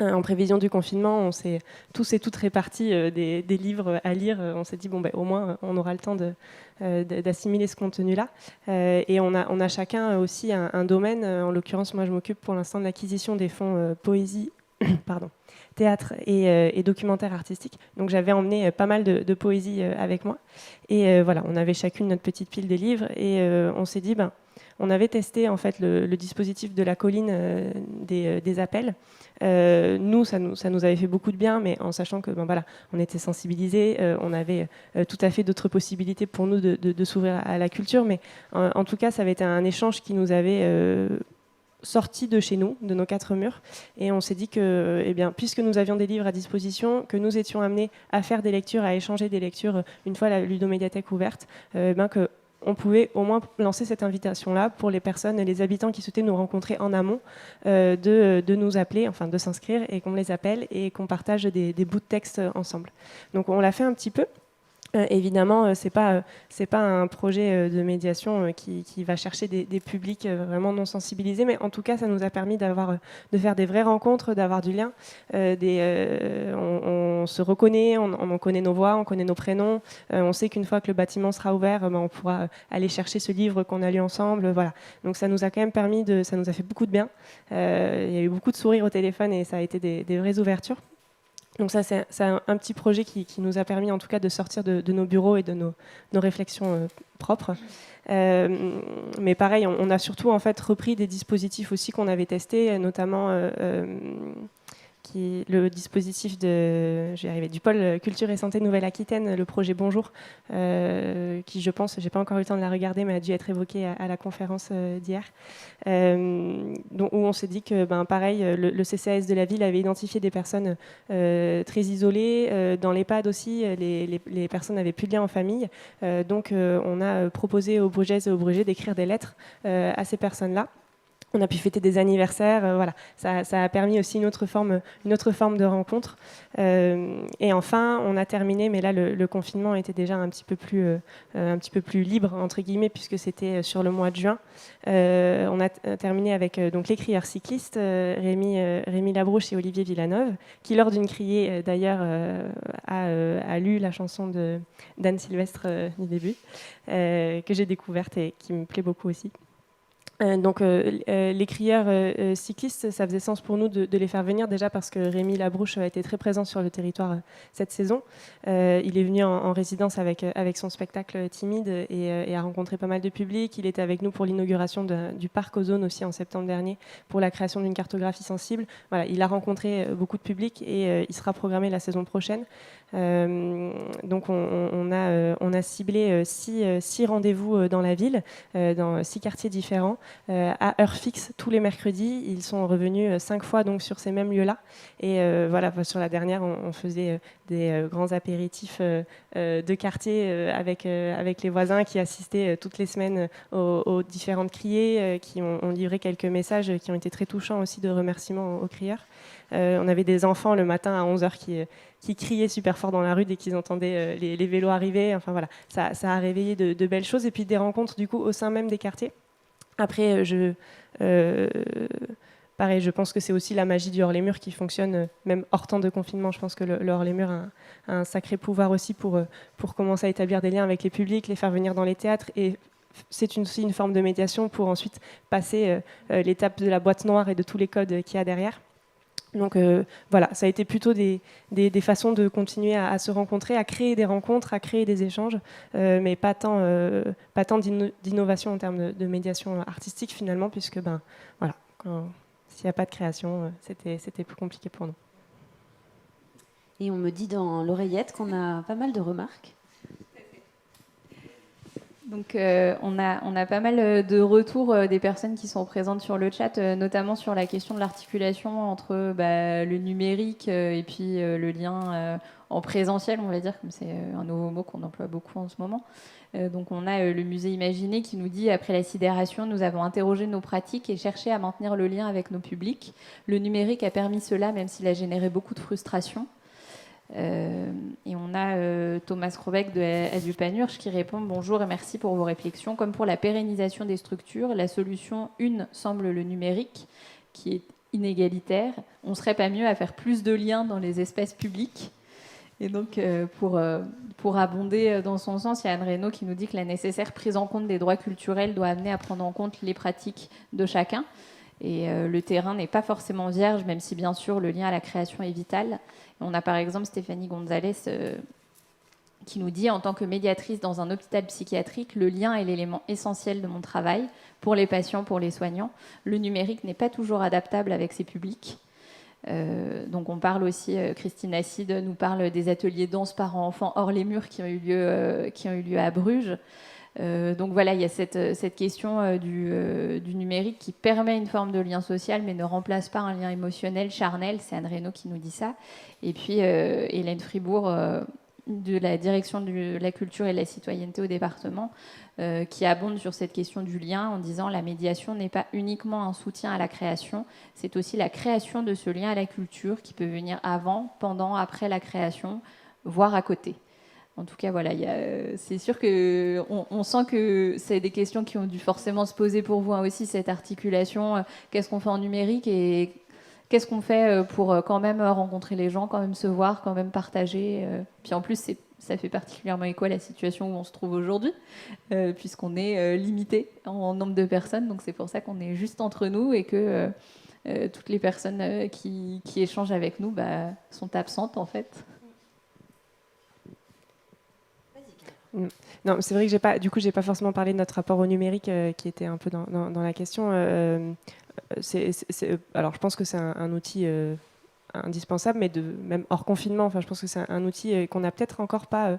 En prévision du confinement, on s'est tous et toutes répartis des livres à lire. On s'est dit, au moins, on aura le temps d'assimiler ce contenu-là. Et on a chacun aussi un domaine. En l'occurrence, moi, je m'occupe pour l'instant de l'acquisition des fonds poésie, théâtre et documentaire artistique. Donc, j'avais emmené pas mal de poésie avec moi. Et voilà, on avait chacune notre petite pile de livres. Et on s'est dit, on avait testé en fait le dispositif de la colline des appels. Nous, ça nous avait fait beaucoup de bien, mais en sachant que on était sensibilisés, on avait tout à fait d'autres possibilités pour nous de s'ouvrir à la culture. Mais en tout cas, ça avait été un échange qui nous avait sorti de chez nous, de nos 4 murs, et on s'est dit que, puisque nous avions des livres à disposition, que nous étions amenés à faire des lectures, à échanger des lectures une fois la ludomédiathèque ouverte, que on pouvait au moins lancer cette invitation-là pour les personnes, les habitants qui souhaitaient nous rencontrer en amont, de nous appeler, enfin de s'inscrire, et qu'on les appelle et qu'on partage des bouts de texte ensemble. Donc on l'a fait un petit peu. Évidemment, c'est pas un projet de médiation qui va chercher des publics vraiment non sensibilisés, mais en tout cas, ça nous a permis de faire des vraies rencontres, d'avoir du lien. On se reconnaît, on connaît nos voix, on connaît nos prénoms. On sait qu'une fois que le bâtiment sera ouvert, on pourra aller chercher ce livre qu'on a lu ensemble. Voilà. Donc ça nous a quand même ça nous a fait beaucoup de bien. Il y a eu beaucoup de sourires au téléphone, et ça a été des vraies ouvertures. Donc ça, c'est un petit projet qui nous a permis en tout cas de sortir de nos bureaux et de nos réflexions propres. Mais pareil, on a surtout en fait repris des dispositifs aussi qu'on avait testés, notamment le dispositif du pôle culture et santé Nouvelle-Aquitaine, le projet Bonjour, qui, je pense, j'ai pas encore eu le temps de la regarder, mais a dû être évoqué à la conférence d'hier, où on s'est dit que, pareil, le CCAS de la ville avait identifié des personnes très isolées, dans l'EHPAD aussi, les personnes n'avaient plus de lien en famille, donc on a proposé aux Brugeaises et aux Brugais d'écrire des lettres à ces personnes-là. On a pu fêter des anniversaires, voilà. Ça a permis aussi une autre forme de rencontre. Et enfin, on a terminé, mais là le confinement était déjà un petit peu plus libre entre guillemets, puisque c'était sur le mois de juin. On a terminé avec donc les crieurs cyclistes, Rémi Labrouche et Olivier Villaneuve, qui lors d'une criée d'ailleurs a lu la chanson d'Anne Sylvestre du début, que j'ai découverte et qui me plaît beaucoup aussi. Donc les crieurs cyclistes, ça faisait sens pour nous de les faire venir, déjà parce que Rémi Labrouche a été très présent sur le territoire cette saison. Il est venu en résidence avec son spectacle Timide et a rencontré pas mal de public. Il était avec nous pour l'inauguration du parc Ozone aussi en septembre dernier, pour la création d'une cartographie sensible. Voilà, il a rencontré beaucoup de public et il sera programmé la saison prochaine. Donc on a ciblé 6 rendez-vous dans la ville, dans 6 quartiers différents, à heure fixe tous les mercredis. Ils sont revenus 5 fois donc sur ces mêmes lieux-là. Et voilà, sur la dernière, on faisait des grands apéritifs de quartier avec les voisins qui assistaient toutes les semaines aux différentes criées, qui ont livré quelques messages qui ont été très touchants aussi de remerciements aux crieurs. On avait des enfants le matin à 11h qui criaient super fort dans la rue dès qu'ils entendaient les vélos arriver. Enfin voilà, ça a réveillé de belles choses. Et puis des rencontres du coup au sein même des quartiers. Après, pareil, je pense que c'est aussi la magie du hors-les-murs qui fonctionne même hors temps de confinement. Je pense que le hors-les-murs a un sacré pouvoir aussi pour commencer à établir des liens avec les publics, les faire venir dans les théâtres. Et c'est aussi une forme de médiation pour ensuite passer l'étape de la boîte noire et de tous les codes qu'il y a derrière. Donc voilà, ça a été plutôt des façons de continuer à se rencontrer, à créer des rencontres, à créer des échanges, mais pas tant d'innovation en termes de médiation artistique finalement, puisque voilà, s'il n'y a pas de création, c'était plus compliqué pour nous. Et on me dit dans l'oreillette qu'on a pas mal de remarques. Donc on a pas mal de retours des personnes qui sont présentes sur le chat, notamment sur la question de l'articulation entre le numérique et puis le lien en présentiel, on va dire, comme c'est un nouveau mot qu'on emploie beaucoup en ce moment. Donc on a le musée Imaginé qui nous dit « Après la sidération, nous avons interrogé nos pratiques et cherché à maintenir le lien avec nos publics. Le numérique a permis cela, même s'il a généré beaucoup de frustration. » Et on a Thomas Krobeck de Adieu Panurge qui répond « Bonjour et merci pour vos réflexions. Comme pour la pérennisation des structures, la solution une semble le numérique, qui est inégalitaire. On ne serait pas mieux à faire plus de liens dans les espaces publics ?» Et donc, pour abonder dans son sens, il y a Anne Reynaud qui nous dit que la nécessaire prise en compte des droits culturels doit amener à prendre en compte les pratiques de chacun. Et le terrain n'est pas forcément vierge, même si bien sûr le lien à la création est vital. On a par exemple Stéphanie Gonzalez qui nous dit « En tant que médiatrice dans un hôpital psychiatrique, le lien est l'élément essentiel de mon travail, pour les patients, pour les soignants. Le numérique n'est pas toujours adaptable avec ses publics. » Donc on parle aussi, Christine Acide nous parle des ateliers danse parents-enfants hors les murs qui ont eu lieu à Bruges. Donc voilà, il y a cette question du numérique qui permet une forme de lien social mais ne remplace pas un lien émotionnel, charnel. C'est Anne Reynaud qui nous dit ça. Et puis Hélène Fribourg de la direction de la culture et de la citoyenneté au département qui abonde sur cette question du lien en disant la médiation n'est pas uniquement un soutien à la création, c'est aussi la création de ce lien à la culture qui peut venir avant, pendant, après la création, voire à côté. En tout cas, voilà, c'est sûr qu'on sent que c'est des questions qui ont dû forcément se poser pour vous aussi, cette articulation. Qu'est-ce qu'on fait en numérique et qu'est-ce qu'on fait pour quand même rencontrer les gens, quand même se voir, quand même partager. Puis en plus, ça fait particulièrement écho à la situation où on se trouve aujourd'hui, puisqu'on est limité en nombre de personnes. Donc c'est pour ça qu'on est juste entre nous et que toutes les personnes qui échangent avec nous sont absentes en fait. Non, c'est vrai que j'ai pas forcément parlé de notre rapport au numérique qui était un peu dans la question. Alors, je pense que c'est un outil indispensable, mais même hors confinement. Enfin, je pense que c'est un outil qu'on n'a peut-être encore pas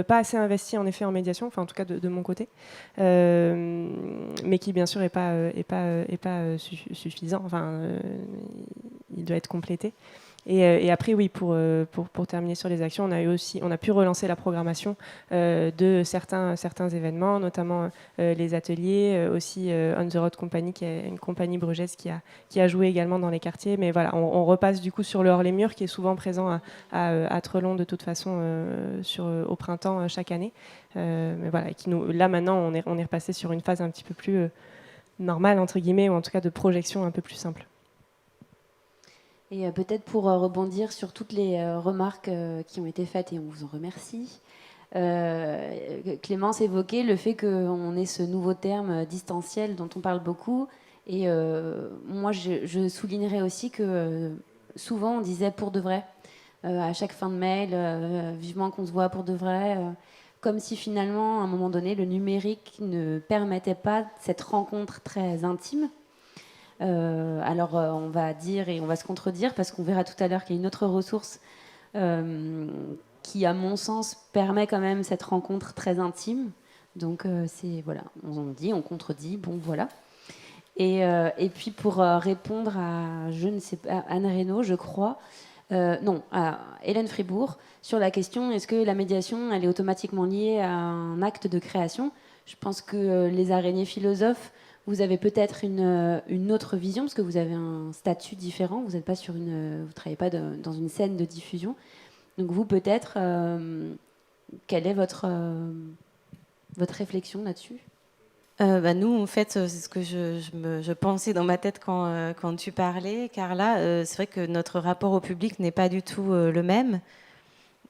assez investi en effet en médiation. Enfin, en tout cas de mon côté, mais qui bien sûr est pas suffisant. Enfin, il doit être complété. Et après, oui, pour terminer sur les actions, on a pu relancer la programmation de certains événements, notamment les ateliers, aussi On the Road Company, qui est une compagnie brugeaise qui a joué également dans les quartiers. Mais voilà, on repasse du coup sur le hors-les-murs, qui est souvent présent à Trelon de toute façon au printemps chaque année. Mais voilà, là maintenant, on est repassé sur une phase un petit peu plus normale, entre guillemets, ou en tout cas de projection un peu plus simple. Et peut-être pour rebondir sur toutes les remarques qui ont été faites, et on vous en remercie, Clémence évoquait le fait qu'on ait ce nouveau terme distanciel dont on parle beaucoup. Et moi, je soulignerais aussi que souvent, on disait pour de vrai. À chaque fin de mail, vivement qu'on se voit pour de vrai. Comme si finalement, à un moment donné, le numérique ne permettait pas cette rencontre très intime. Alors on va dire et on va se contredire parce qu'on verra tout à l'heure qu'il y a une autre ressource qui, à mon sens, permet quand même cette rencontre très intime. Donc, c'est, voilà, on dit, on contredit, bon, voilà. Et puis, pour répondre à, je ne sais pas, Anne Reynaud, je crois, non, à Hélène Fribourg, sur la question, est-ce que la médiation, elle est automatiquement liée à un acte de création ? Je pense que les araignées philosophes, vous avez peut-être une autre vision, parce que vous avez un statut différent, vous ne travaillez pas dans une scène de diffusion. Donc vous, peut-être, quelle est votre réflexion là-dessus ? Nous, en fait, c'est ce que je pensais dans ma tête quand tu parlais, Carla. C'est vrai que notre rapport au public n'est pas du tout le même,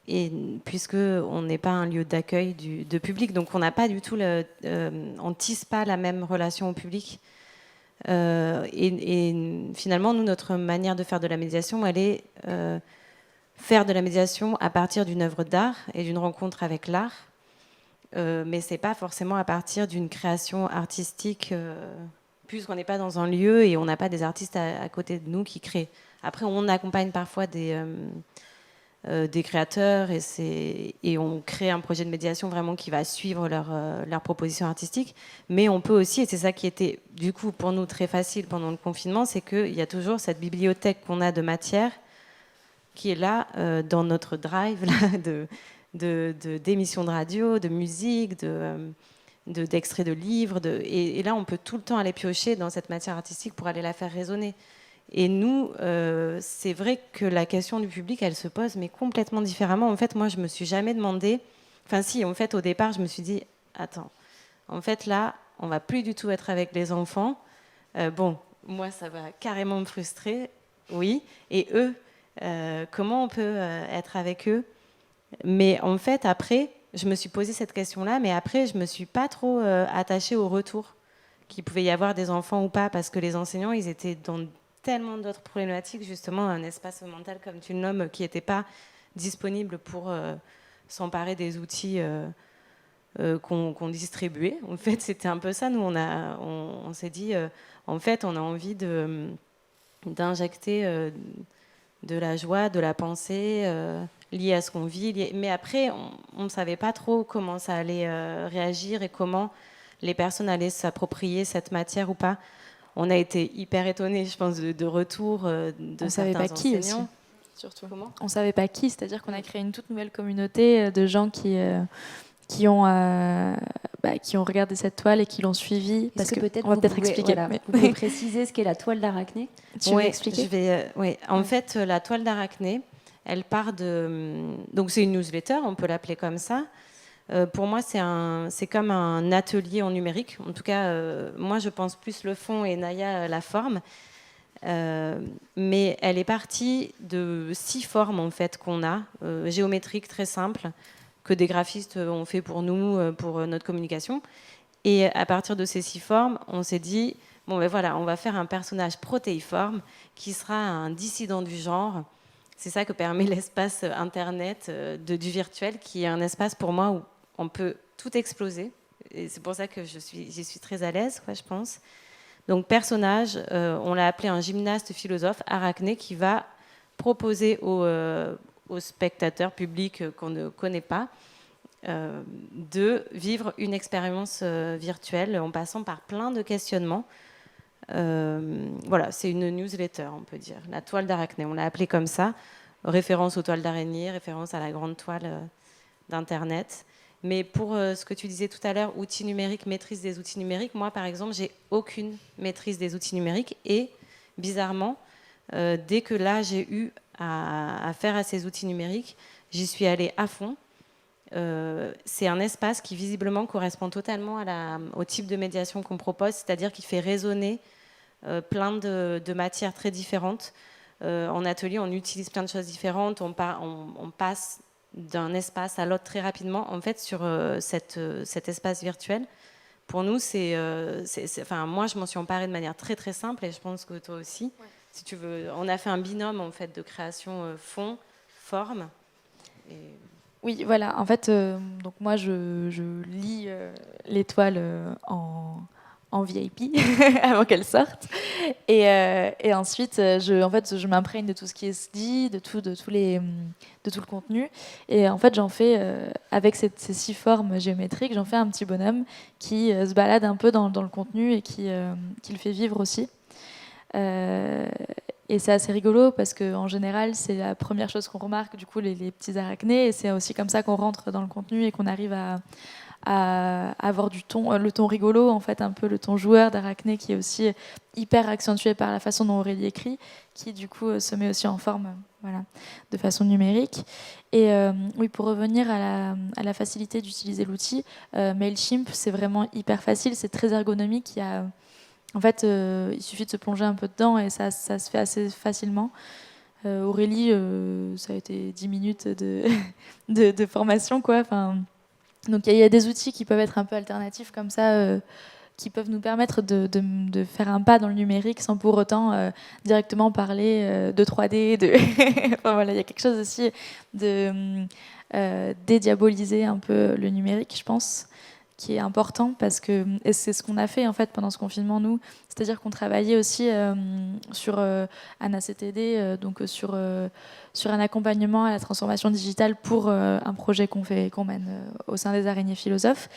et puisqu'on n'est pas un lieu d'accueil de public, donc on n'a pas du tout on tisse pas la même relation au public. Et finalement, nous, notre manière de faire de la médiation, elle est faire de la médiation à partir d'une œuvre d'art et d'une rencontre avec l'art. Mais c'est pas forcément à partir d'une création artistique, puisqu'on n'est pas dans un lieu et on n'a pas des artistes à côté de nous qui créent. Après, on accompagne parfois des créateurs et on crée un projet de médiation vraiment qui va suivre leur proposition artistique. Mais on peut aussi, et c'est ça qui était du coup pour nous très facile pendant le confinement, c'est qu'il y a toujours cette bibliothèque qu'on a de matière qui est là dans notre drive là, d'émissions de radio, de musique, d'extraits de livres. Et là, on peut tout le temps aller piocher dans cette matière artistique pour aller la faire résonner. Et nous, c'est vrai que la question du public, elle se pose, mais complètement différemment. En fait, moi, je me suis jamais demandé... Enfin, si, en fait, au départ, je me suis dit, attends, en fait, là, on va plus du tout être avec les enfants. Bon, moi, ça va carrément me frustrer, oui. Et eux, comment on peut être avec eux ? Mais en fait, après, je me suis posé cette question-là, mais après, je ne me suis pas trop attachée au retour qu'il pouvait y avoir des enfants ou pas, parce que les enseignants, ils étaient dans tellement d'autres problématiques, justement, un espace mental, comme tu le nommes, qui n'était pas disponible pour s'emparer des outils qu'on distribuait. En fait, c'était un peu ça. Nous, on s'est dit, en fait, on a envie d'injecter de la joie, de la pensée... lié à ce qu'on vit. Mais après, on ne savait pas trop comment ça allait réagir et comment les personnes allaient s'approprier cette matière ou pas. On a été hyper étonnés, je pense, de retour de certains enseignants. Surtout. Comment ? On ne savait pas qui, c'est-à-dire qu'on a créé une toute nouvelle communauté de gens qui ont regardé cette toile et qui l'ont suivie. Parce que peut-être on va peut-être expliquer. Voilà, vous pouvez préciser ce qu'est la toile d'Arachné ? Tu veux expliquer ? Oui. En fait, la toile d'Arachné, elle part de... Donc c'est une newsletter, on peut l'appeler comme ça. Pour moi, c'est comme un atelier en numérique. En tout cas, moi, je pense plus le fond et Naya la forme. Mais elle est partie de 6 formes, en fait, qu'on a, géométriques, très simples, que des graphistes ont fait pour nous, pour notre communication. Et à partir de ces 6 formes, on s'est dit, bon, ben voilà, on va faire un personnage protéiforme qui sera un dissident du genre. C'est ça que permet l'espace Internet du virtuel, qui est un espace pour moi où on peut tout exploser. Et c'est pour ça que j'y suis très à l'aise, quoi, je pense. Donc personnage, on l'a appelé un gymnaste philosophe, Arachné, qui va proposer aux spectateurs publics qu'on ne connaît pas de vivre une expérience virtuelle en passant par plein de questionnements. Voilà, c'est une newsletter, on peut dire. La toile d'Arachné, on l'a appelée comme ça. Référence aux toiles d'araignée, référence à la grande toile d'Internet. Mais pour ce que tu disais tout à l'heure, outils numériques, maîtrise des outils numériques, moi, par exemple, j'ai aucune maîtrise des outils numériques. Et, bizarrement, dès que là, j'ai eu à faire à ces outils numériques, j'y suis allée à fond. C'est un espace qui, visiblement, correspond totalement au type de médiation qu'on propose, c'est-à-dire qu'il fait résonner plein de matières très différentes. En atelier, on utilise plein de choses différentes, on passe d'un espace à l'autre très rapidement. En fait, sur cet espace virtuel, pour nous, enfin, moi, je m'en suis emparée de manière très très simple, et je pense que toi aussi, si tu veux. On a fait un binôme en fait de création fond, forme. Oui, voilà. En fait, donc moi, je lis les toiles en VIP avant qu'elle sorte. Et ensuite, je m'imprègne de tout ce qui est dit, de tout le contenu. Et en fait, j'en fais, avec ces 6 formes géométriques, j'en fais un petit bonhomme qui se balade un peu dans le contenu et qui le fait vivre aussi. Et c'est assez rigolo parce qu'en général, c'est la première chose qu'on remarque, du coup, les petits arachnés. Et c'est aussi comme ça qu'on rentre dans le contenu et qu'on arrive à avoir le ton rigolo, en fait, un peu le ton joueur d'arachné qui est aussi hyper accentué par la façon dont Aurélie écrit, qui du coup se met aussi en forme, voilà, de façon numérique. Et oui, pour revenir à la facilité d'utiliser l'outil, Mailchimp, c'est vraiment hyper facile, c'est très ergonomique. En fait, il suffit de se plonger un peu dedans et ça se fait assez facilement. Aurélie, ça a été 10 minutes de formation, quoi. Enfin, donc il y a des outils qui peuvent être un peu alternatifs comme ça, qui peuvent nous permettre de faire un pas dans le numérique sans pour autant directement parler de 3D. Enfin, voilà, il y a quelque chose aussi de dédiaboliser un peu le numérique, je pense, qui est important parce que et c'est ce qu'on a fait en fait pendant ce confinement nous, c'est-à-dire qu'on travaillait aussi sur AnaCTD, donc sur un accompagnement à la transformation digitale pour un projet qu'on mène au sein des araignées philosophes.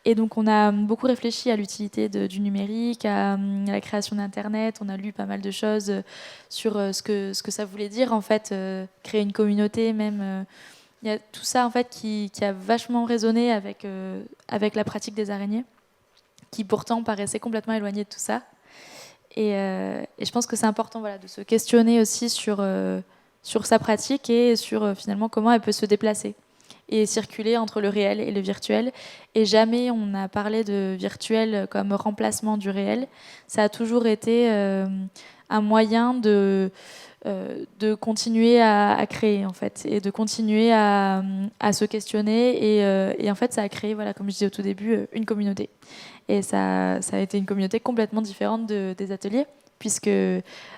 Et donc on a beaucoup réfléchi à l'utilité du numérique, à la création d'Internet. On a lu pas mal de choses sur ce que ça voulait dire en fait, créer une communauté même. Il y a tout ça en fait qui a vachement résonné avec la pratique des araignées, qui pourtant paraissait complètement éloignée de tout ça. Et je pense que c'est important, voilà, de se questionner aussi sur sa pratique et sur finalement comment elle peut se déplacer et circuler entre le réel et le virtuel. Et jamais on n'a parlé de virtuel comme remplacement du réel. Ça a toujours été un moyen de continuer à créer en fait, et de continuer à se questionner et en fait ça a créé, voilà, comme je disais au tout début, une communauté, et ça a été une communauté complètement différente des ateliers, puisque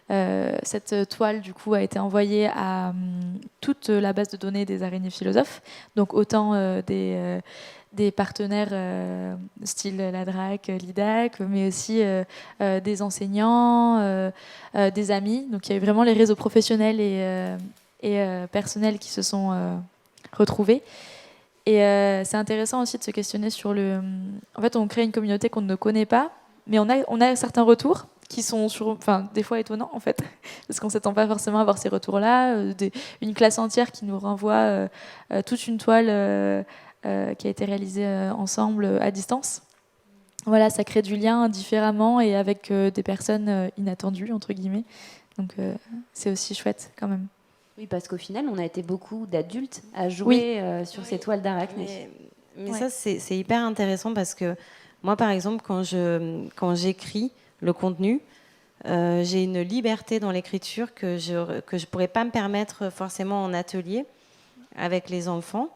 cette toile du coup a été envoyée à toute la base de données des araignées philosophes, donc autant des partenaires style la DRAC, l'IDAC, mais aussi des enseignants, des amis. Donc il y a eu vraiment les réseaux professionnels et personnels qui se sont retrouvés. Et c'est intéressant aussi de se questionner sur En fait, on crée une communauté qu'on ne connaît pas, mais on a certains retours qui sont des fois étonnants en fait, parce qu'on ne s'attend pas forcément à avoir ces retours-là. Une classe entière qui nous renvoie toute une toile qui a été réalisée ensemble à distance. Voilà, ça crée du lien différemment et avec des personnes inattendues, entre guillemets. Donc c'est aussi chouette quand même. Oui, parce qu'au final, on a été beaucoup d'adultes à jouer sur ces toiles d'arachnées. Mais ça, c'est hyper intéressant parce que moi, par exemple, quand j'écris le contenu, j'ai une liberté dans l'écriture que je pourrais pas me permettre forcément en atelier avec les enfants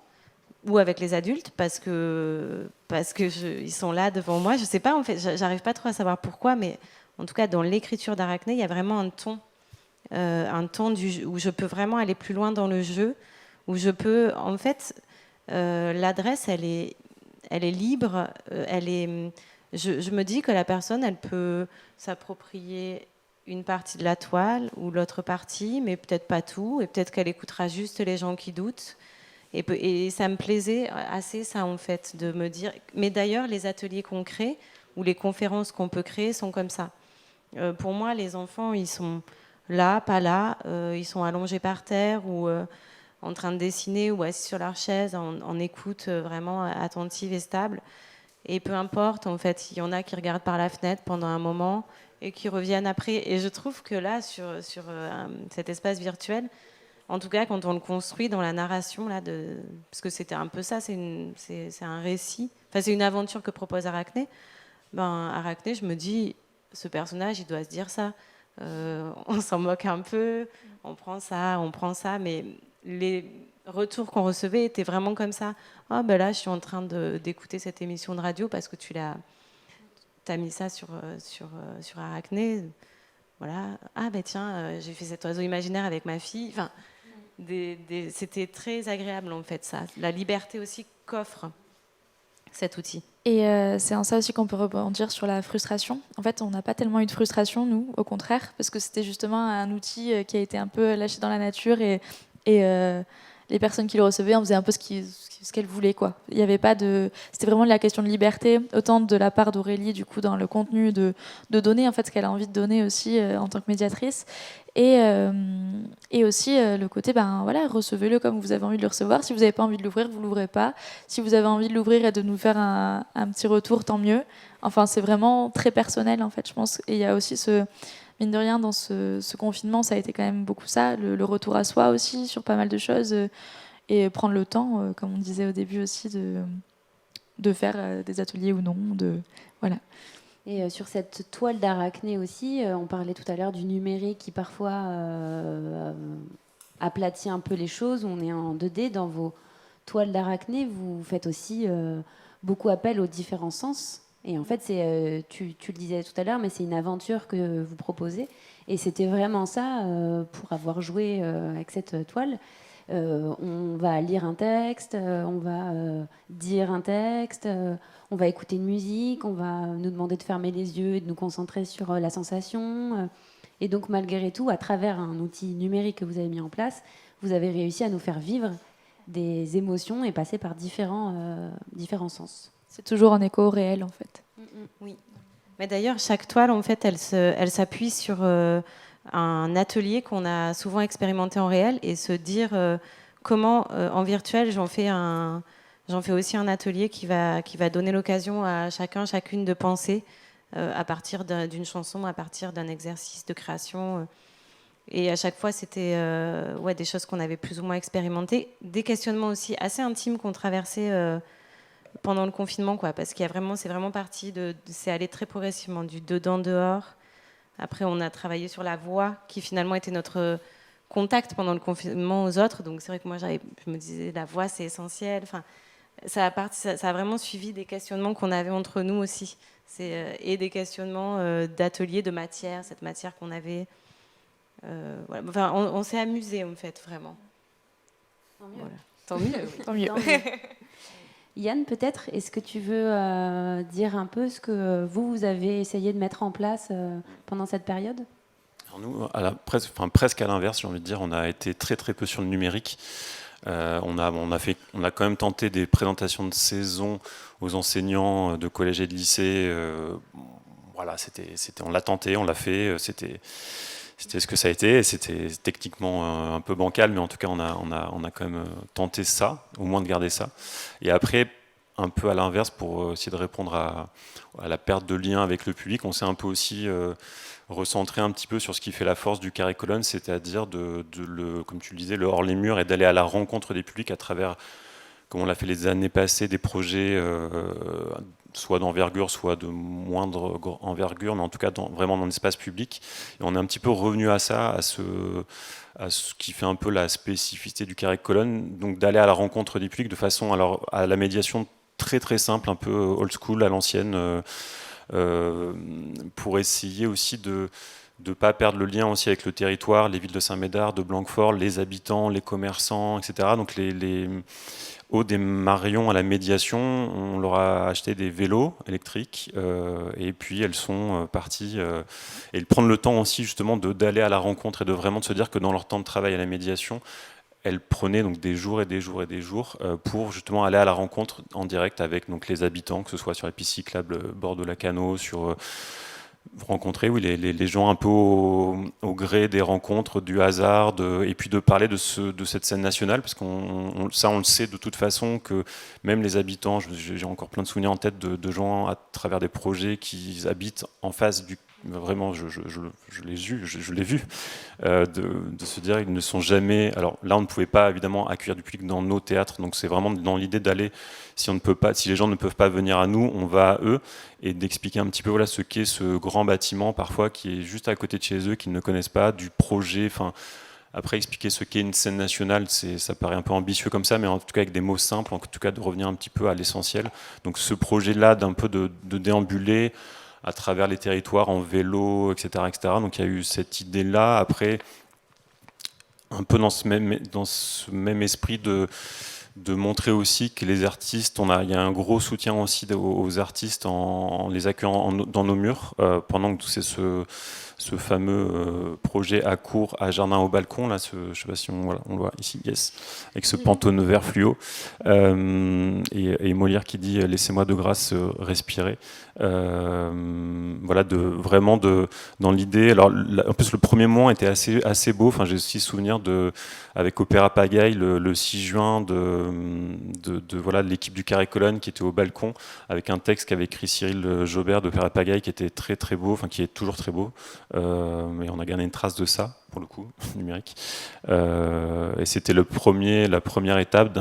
ou avec les adultes parce que ils sont là devant moi. Je sais pas, en fait, j'arrive pas trop à savoir pourquoi, mais en tout cas dans l'écriture d'Arachné, il y a vraiment un ton où je peux vraiment aller plus loin dans le jeu, où je peux, en fait, l'adresse, elle est libre, je me dis que la personne, elle peut s'approprier une partie de la toile ou l'autre partie, mais peut-être pas tout, et peut-être qu'elle écoutera juste les gens qui doutent. Et ça me plaisait assez, ça, en fait, de me dire... Mais d'ailleurs, les ateliers qu'on crée, ou les conférences qu'on peut créer, sont comme ça. Pour moi, les enfants, ils sont là, pas là, ils sont allongés par terre, ou en train de dessiner, ou assis sur leur chaise, en écoute vraiment attentive et stable. Et peu importe, en fait, il y en a qui regardent par la fenêtre pendant un moment et qui reviennent après. Et je trouve que là, sur cet espace virtuel, en tout cas, quand on le construit dans la narration, là, parce que c'était un peu ça, c'est un récit, enfin, c'est une aventure que propose Arachné. Arachné, je me dis, ce personnage, il doit se dire ça. On s'en moque un peu, on prend ça, mais les retours qu'on recevait étaient vraiment comme ça. Ah ben là, je suis en train d'écouter cette émission de radio parce que tu as mis ça sur Arachné. Voilà. Ah ben tiens, j'ai fait cet oiseau imaginaire avec ma fille. Enfin, c'était très agréable en fait ça. La liberté aussi qu'offre cet outil. Et c'est en ça aussi qu'on peut rebondir sur la frustration. En fait, on n'a pas tellement eu de frustration, nous, au contraire, parce que c'était justement un outil qui a été un peu lâché dans la nature et les personnes qui le recevaient, on faisait un peu ce qu'elles voulaient, quoi. Il y avait pas de... C'était vraiment la question de liberté, autant de la part d'Aurélie, du coup, dans le contenu, de donner en fait ce qu'elle a envie de donner aussi en tant que médiatrice. Et aussi le côté, voilà, recevez-le comme vous avez envie de le recevoir. Si vous n'avez pas envie de l'ouvrir, vous ne l'ouvrez pas. Si vous avez envie de l'ouvrir et de nous faire un petit retour, tant mieux. Enfin, c'est vraiment très personnel, en fait, je pense. Et il y a aussi mine de rien, dans ce confinement, ça a été quand même beaucoup ça, le retour à soi aussi, sur pas mal de choses. Et prendre le temps, comme on disait au début aussi, de faire des ateliers ou non. Voilà. Et sur cette toile d'Arachné aussi, on parlait tout à l'heure du numérique qui parfois aplatit un peu les choses. On est en 2D. Dans vos toiles d'Arachné, vous faites aussi beaucoup appel aux différents sens. Et en fait, tu le disais tout à l'heure, mais c'est une aventure que vous proposez. Et c'était vraiment ça, pour avoir joué avec cette toile. On va lire un texte, on va dire un texte, on va écouter une musique, on va nous demander de fermer les yeux et de nous concentrer sur la sensation. Et donc, malgré tout, à travers un outil numérique que vous avez mis en place, vous avez réussi à nous faire vivre des émotions et passer par différents sens. C'est toujours en écho au réel, en fait. Oui. Mais d'ailleurs, chaque toile, en fait, elle s'appuie sur un atelier qu'on a souvent expérimenté en réel et se dire comment, en virtuel, j'en fais aussi un atelier qui va donner l'occasion à chacune de penser à partir d'une chanson, à partir d'un exercice de création. Et à chaque fois, c'était des choses qu'on avait plus ou moins expérimentées, des questionnements aussi assez intimes qu'on traversait pendant le confinement, quoi, parce c'est vraiment parti c'est allé très progressivement du dedans-dehors. Après, on a travaillé sur la voix, qui finalement était notre contact pendant le confinement aux autres. Donc c'est vrai que moi, je me disais, la voix, c'est essentiel. Enfin, ça a vraiment suivi des questionnements qu'on avait entre nous aussi, et des questionnements d'atelier, de matière, cette matière qu'on avait. Voilà. Enfin, on s'est amusé, en fait, vraiment. Tant mieux. Voilà. Tant mieux. Oui. Tant mieux. Tant mieux. Yann, peut-être, est-ce que tu veux dire un peu ce que vous avez essayé de mettre en place pendant cette période ? Alors nous, presque à l'inverse, j'ai envie de dire, on a été très très peu sur le numérique. On a quand même tenté des présentations de saison aux enseignants de collège et de lycée. Voilà, on l'a tenté, on l'a fait. C'était ce que ça a été. C'était techniquement un peu bancal, mais en tout cas, on a quand même tenté ça, au moins de garder ça. Et après, un peu à l'inverse, pour essayer de répondre à la perte de lien avec le public, on s'est un peu aussi recentré un petit peu sur ce qui fait la force du carré colonne, c'est-à-dire comme tu le disais, le hors les murs, et d'aller à la rencontre des publics à travers, comme on l'a fait les années passées, des projets soit d'envergure, soit de moindre envergure, mais en tout cas vraiment dans l'espace public. Et on est un petit peu revenu à ça, à ce qui fait un peu la spécificité du carré colonne, donc d'aller à la rencontre des publics de façon à la médiation très très simple, un peu old school, à l'ancienne, pour essayer aussi de ne pas perdre le lien aussi avec le territoire, les villes de Saint-Médard, de Blanquefort, les habitants, les commerçants, etc. Donc au démarrions à la médiation, on leur a acheté des vélos électriques et puis elles sont parties et prendre le temps aussi justement d'aller à la rencontre et de vraiment de se dire que dans leur temps de travail à la médiation, elles prenaient donc des jours et des jours et des jours pour justement aller à la rencontre en direct avec donc les habitants, que ce soit sur les pistes cyclables bord de la Cano, sur rencontrer les gens un peu au gré des rencontres, du hasard, et puis de parler de cette scène nationale, parce qu'on le sait de toute façon, que même les habitants, j'ai encore plein de souvenirs en tête de gens à travers des projets qui habitent en face du... Vraiment, je l'ai vu, de se dire ils ne sont jamais... Alors là, on ne pouvait pas évidemment accueillir du public dans nos théâtres, donc c'est vraiment dans l'idée d'aller, si les gens ne peuvent pas venir à nous, on va à eux, et d'expliquer un petit peu ce qu'est ce grand bâtiment parfois qui est juste à côté de chez eux, qu'ils ne connaissent pas, du projet. Enfin, après expliquer ce qu'est une scène nationale, ça paraît un peu ambitieux comme ça, mais en tout cas avec des mots simples, en tout cas de revenir un petit peu à l'essentiel. Donc ce projet-là d'un peu de déambuler à travers les territoires en vélo, etc., etc. Donc il y a eu cette idée-là. Après, un peu dans ce même esprit de montrer aussi que les artistes, il y a un gros soutien aussi aux artistes en les accueillant dans nos murs, pendant que c'est ce fameux projet à court, à jardin au balcon, là, je ne sais pas si on le voit ici, yes, avec ce pantone vert fluo, et Molière qui dit « laissez-moi de grâce respirer ». Voilà, dans l'idée. Alors, en plus, le premier moment était assez beau. Enfin, j'ai aussi souvenir avec Opéra Pagaille le 6 juin de l'équipe du Carré Colonne qui était au balcon avec un texte qu'avait écrit Cyril Jobert d'Opéra Pagaille qui était très très beau, enfin qui est toujours très beau. Mais on a gardé une trace de ça pour le coup numérique. Et c'était la première étape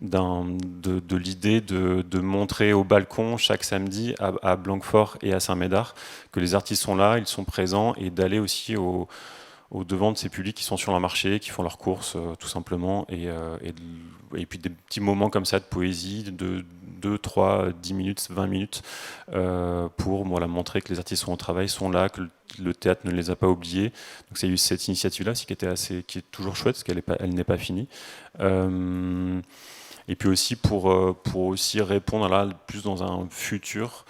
de l'idée de montrer au balcon chaque samedi à Blanquefort et à Saint-Médard que les artistes sont là, ils sont présents, et d'aller aussi au devant de ces publics qui sont sur leur marché, qui font leurs courses tout simplement, et puis des petits moments comme ça de poésie de 2, 3, 10 minutes, 20 minutes pour montrer que les artistes sont au travail, sont là, que le théâtre ne les a pas oubliés. Donc c'est eu cette initiative-là qui est toujours chouette parce qu'elle n'est pas finie. Et puis aussi pour aussi répondre là plus dans un futur,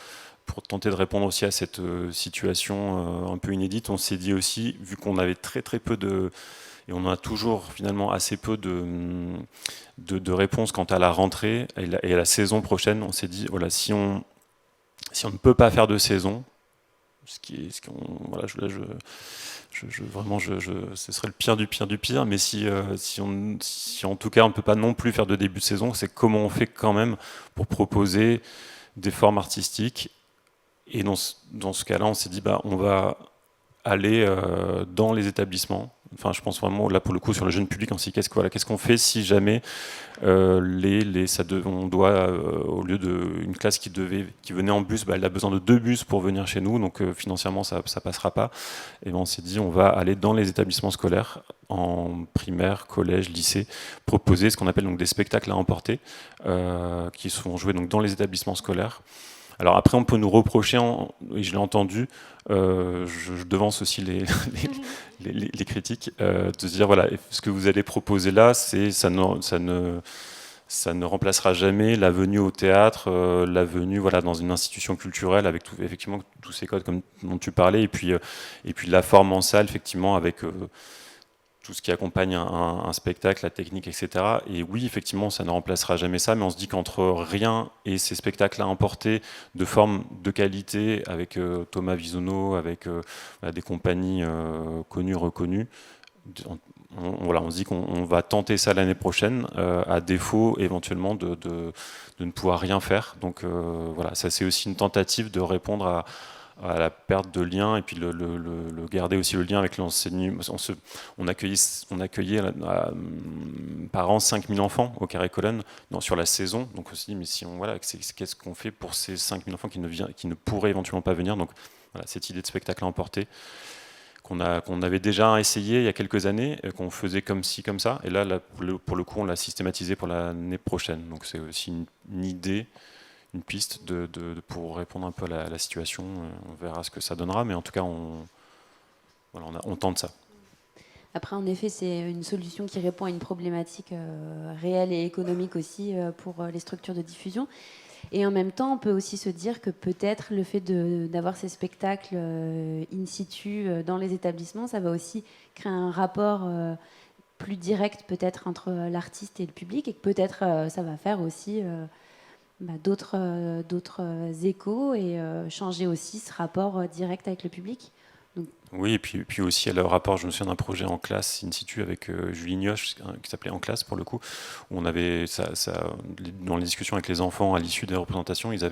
pour tenter de répondre aussi à cette situation un peu inédite, on s'est dit aussi, vu qu'on avait très très peu et on a toujours finalement assez peu de réponses quant à la rentrée et à la saison prochaine, on s'est dit, voilà, si on ne peut pas faire de saison, ce serait le pire du pire du pire, mais si en tout cas on ne peut pas non plus faire de début de saison, c'est comment on fait quand même pour proposer des formes artistiques. Et dans ce cas-là, on s'est dit, on va aller dans les établissements. Enfin, je pense vraiment, là, pour le coup, sur le jeune public, on s'est dit, qu'est-ce qu'on fait si jamais on doit, au lieu d'une classe qui venait en bus, elle a besoin de 2 bus pour venir chez nous, donc financièrement, ça ne passera pas. Et on s'est dit, on va aller dans les établissements scolaires, en primaire, collège, lycée, proposer ce qu'on appelle donc des spectacles à emporter, qui sont joués donc dans les établissements scolaires. Alors après, on peut nous reprocher, et je l'ai entendu, je devance aussi les critiques, de se dire, voilà, ce que vous allez proposer là, ça ne remplacera jamais la venue au théâtre, la venue dans une institution culturelle, avec effectivement tous ces codes dont tu parlais, et puis la forme en salle, effectivement, avec tout ce qui accompagne un spectacle, la technique, etc. Et oui, effectivement, ça ne remplacera jamais ça, mais on se dit qu'entre rien et ces spectacles à emporter de forme de qualité, avec Thomas Wiseauneau, avec des compagnies connues, reconnues, on se dit qu'on va tenter ça l'année prochaine, à défaut éventuellement de ne pouvoir rien faire. Donc voilà, ça c'est aussi une tentative de répondre à la perte de lien, et puis garder aussi le lien avec l'enseignement. On accueillait par an 5000 enfants au Carré Colonne sur la saison. Donc on se dit, mais qu'est-ce qu'on fait pour ces 5000 enfants qui ne pourraient éventuellement pas venir? Donc voilà, cette idée de spectacle à emporter qu'on avait déjà essayé il y a quelques années, qu'on faisait comme ci, comme ça, et là pour le coup on l'a systématisé pour l'année prochaine. Donc c'est aussi une idée, une piste pour répondre un peu à la situation. On verra ce que ça donnera, mais en tout cas, on tente ça. Après, en effet, c'est une solution qui répond à une problématique réelle et économique aussi pour les structures de diffusion. Et en même temps, on peut aussi se dire que peut-être le fait d'avoir ces spectacles in situ dans les établissements, ça va aussi créer un rapport plus direct peut-être entre l'artiste et le public, et que peut-être ça va faire aussi d'autres échos et changer aussi ce rapport direct avec le public. Donc... Oui, et puis aussi, le rapport, je me souviens d'un projet en classe in situ avec Julie Nioche, qui s'appelait En classe pour le coup, où on avait, dans les discussions avec les enfants à l'issue des représentations, ils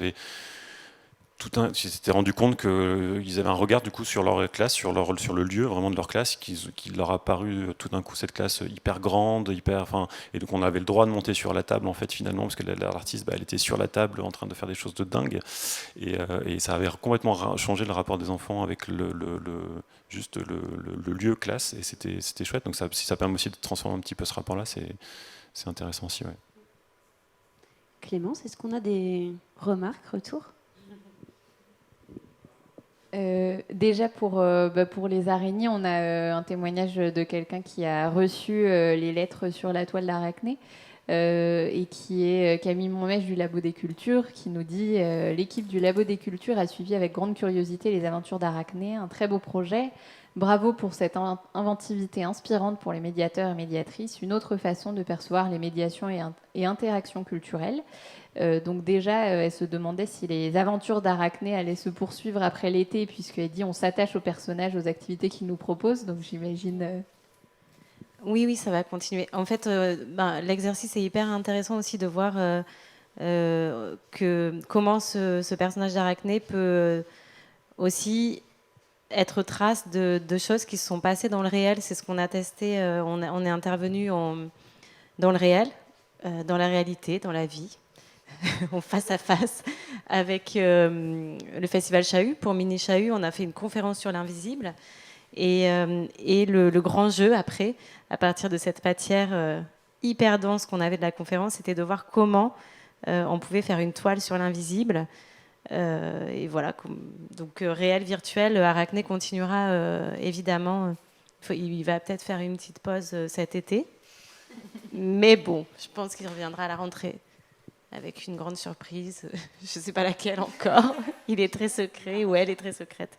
ils s'étaient rendu compte qu'ils avaient un regard du coup sur leur classe, sur le lieu vraiment de leur classe, qui leur a paru tout d'un coup cette classe hyper grande, et donc on avait le droit de monter sur la table en fait finalement, parce que l'artiste elle était sur la table en train de faire des choses de dingue, et ça avait complètement changé le rapport des enfants avec le lieu classe, et c'était chouette. Donc si ça permet aussi de transformer un petit peu ce rapport-là, c'est intéressant aussi. Ouais. Clémence, est-ce qu'on a des remarques, retours? Déjà pour les araignées, on a un témoignage de quelqu'un qui a reçu les lettres sur la toile d'Arachné. et qui est Camille Monmèche du Labo des Cultures, qui nous dit l'équipe du Labo des Cultures a suivi avec grande curiosité les aventures d'Arachné, un très beau projet. Bravo pour cette inventivité inspirante pour les médiateurs et médiatrices, une autre façon de percevoir les médiations et interactions culturelles. Donc déjà, elle se demandait si les aventures d'Arachné allaient se poursuivre après l'été, puisqu'elle dit on s'attache aux personnages, aux activités qu'ils nous proposent. Donc j'imagine... Oui, ça va continuer. En fait, l'exercice est hyper intéressant aussi de voir comment ce personnage d'Arachné peut aussi être trace de choses qui se sont passées dans le réel. C'est ce qu'on a testé. On est intervenu dans le réel, dans la réalité, dans la vie, en face à face, avec le Festival Chahut. Pour Mini Chahut, on a fait une conférence sur l'invisible. Et le grand jeu, après, à partir de cette matière hyper dense qu'on avait de la conférence, c'était de voir comment on pouvait faire une toile sur l'invisible. Et voilà, donc réel, virtuel, Arachné continuera évidemment. Il va peut-être faire une petite pause cet été. Mais bon, je pense qu'il reviendra à la rentrée avec une grande surprise. Je ne sais pas laquelle encore. Il est très secret, ou elle est très secrète.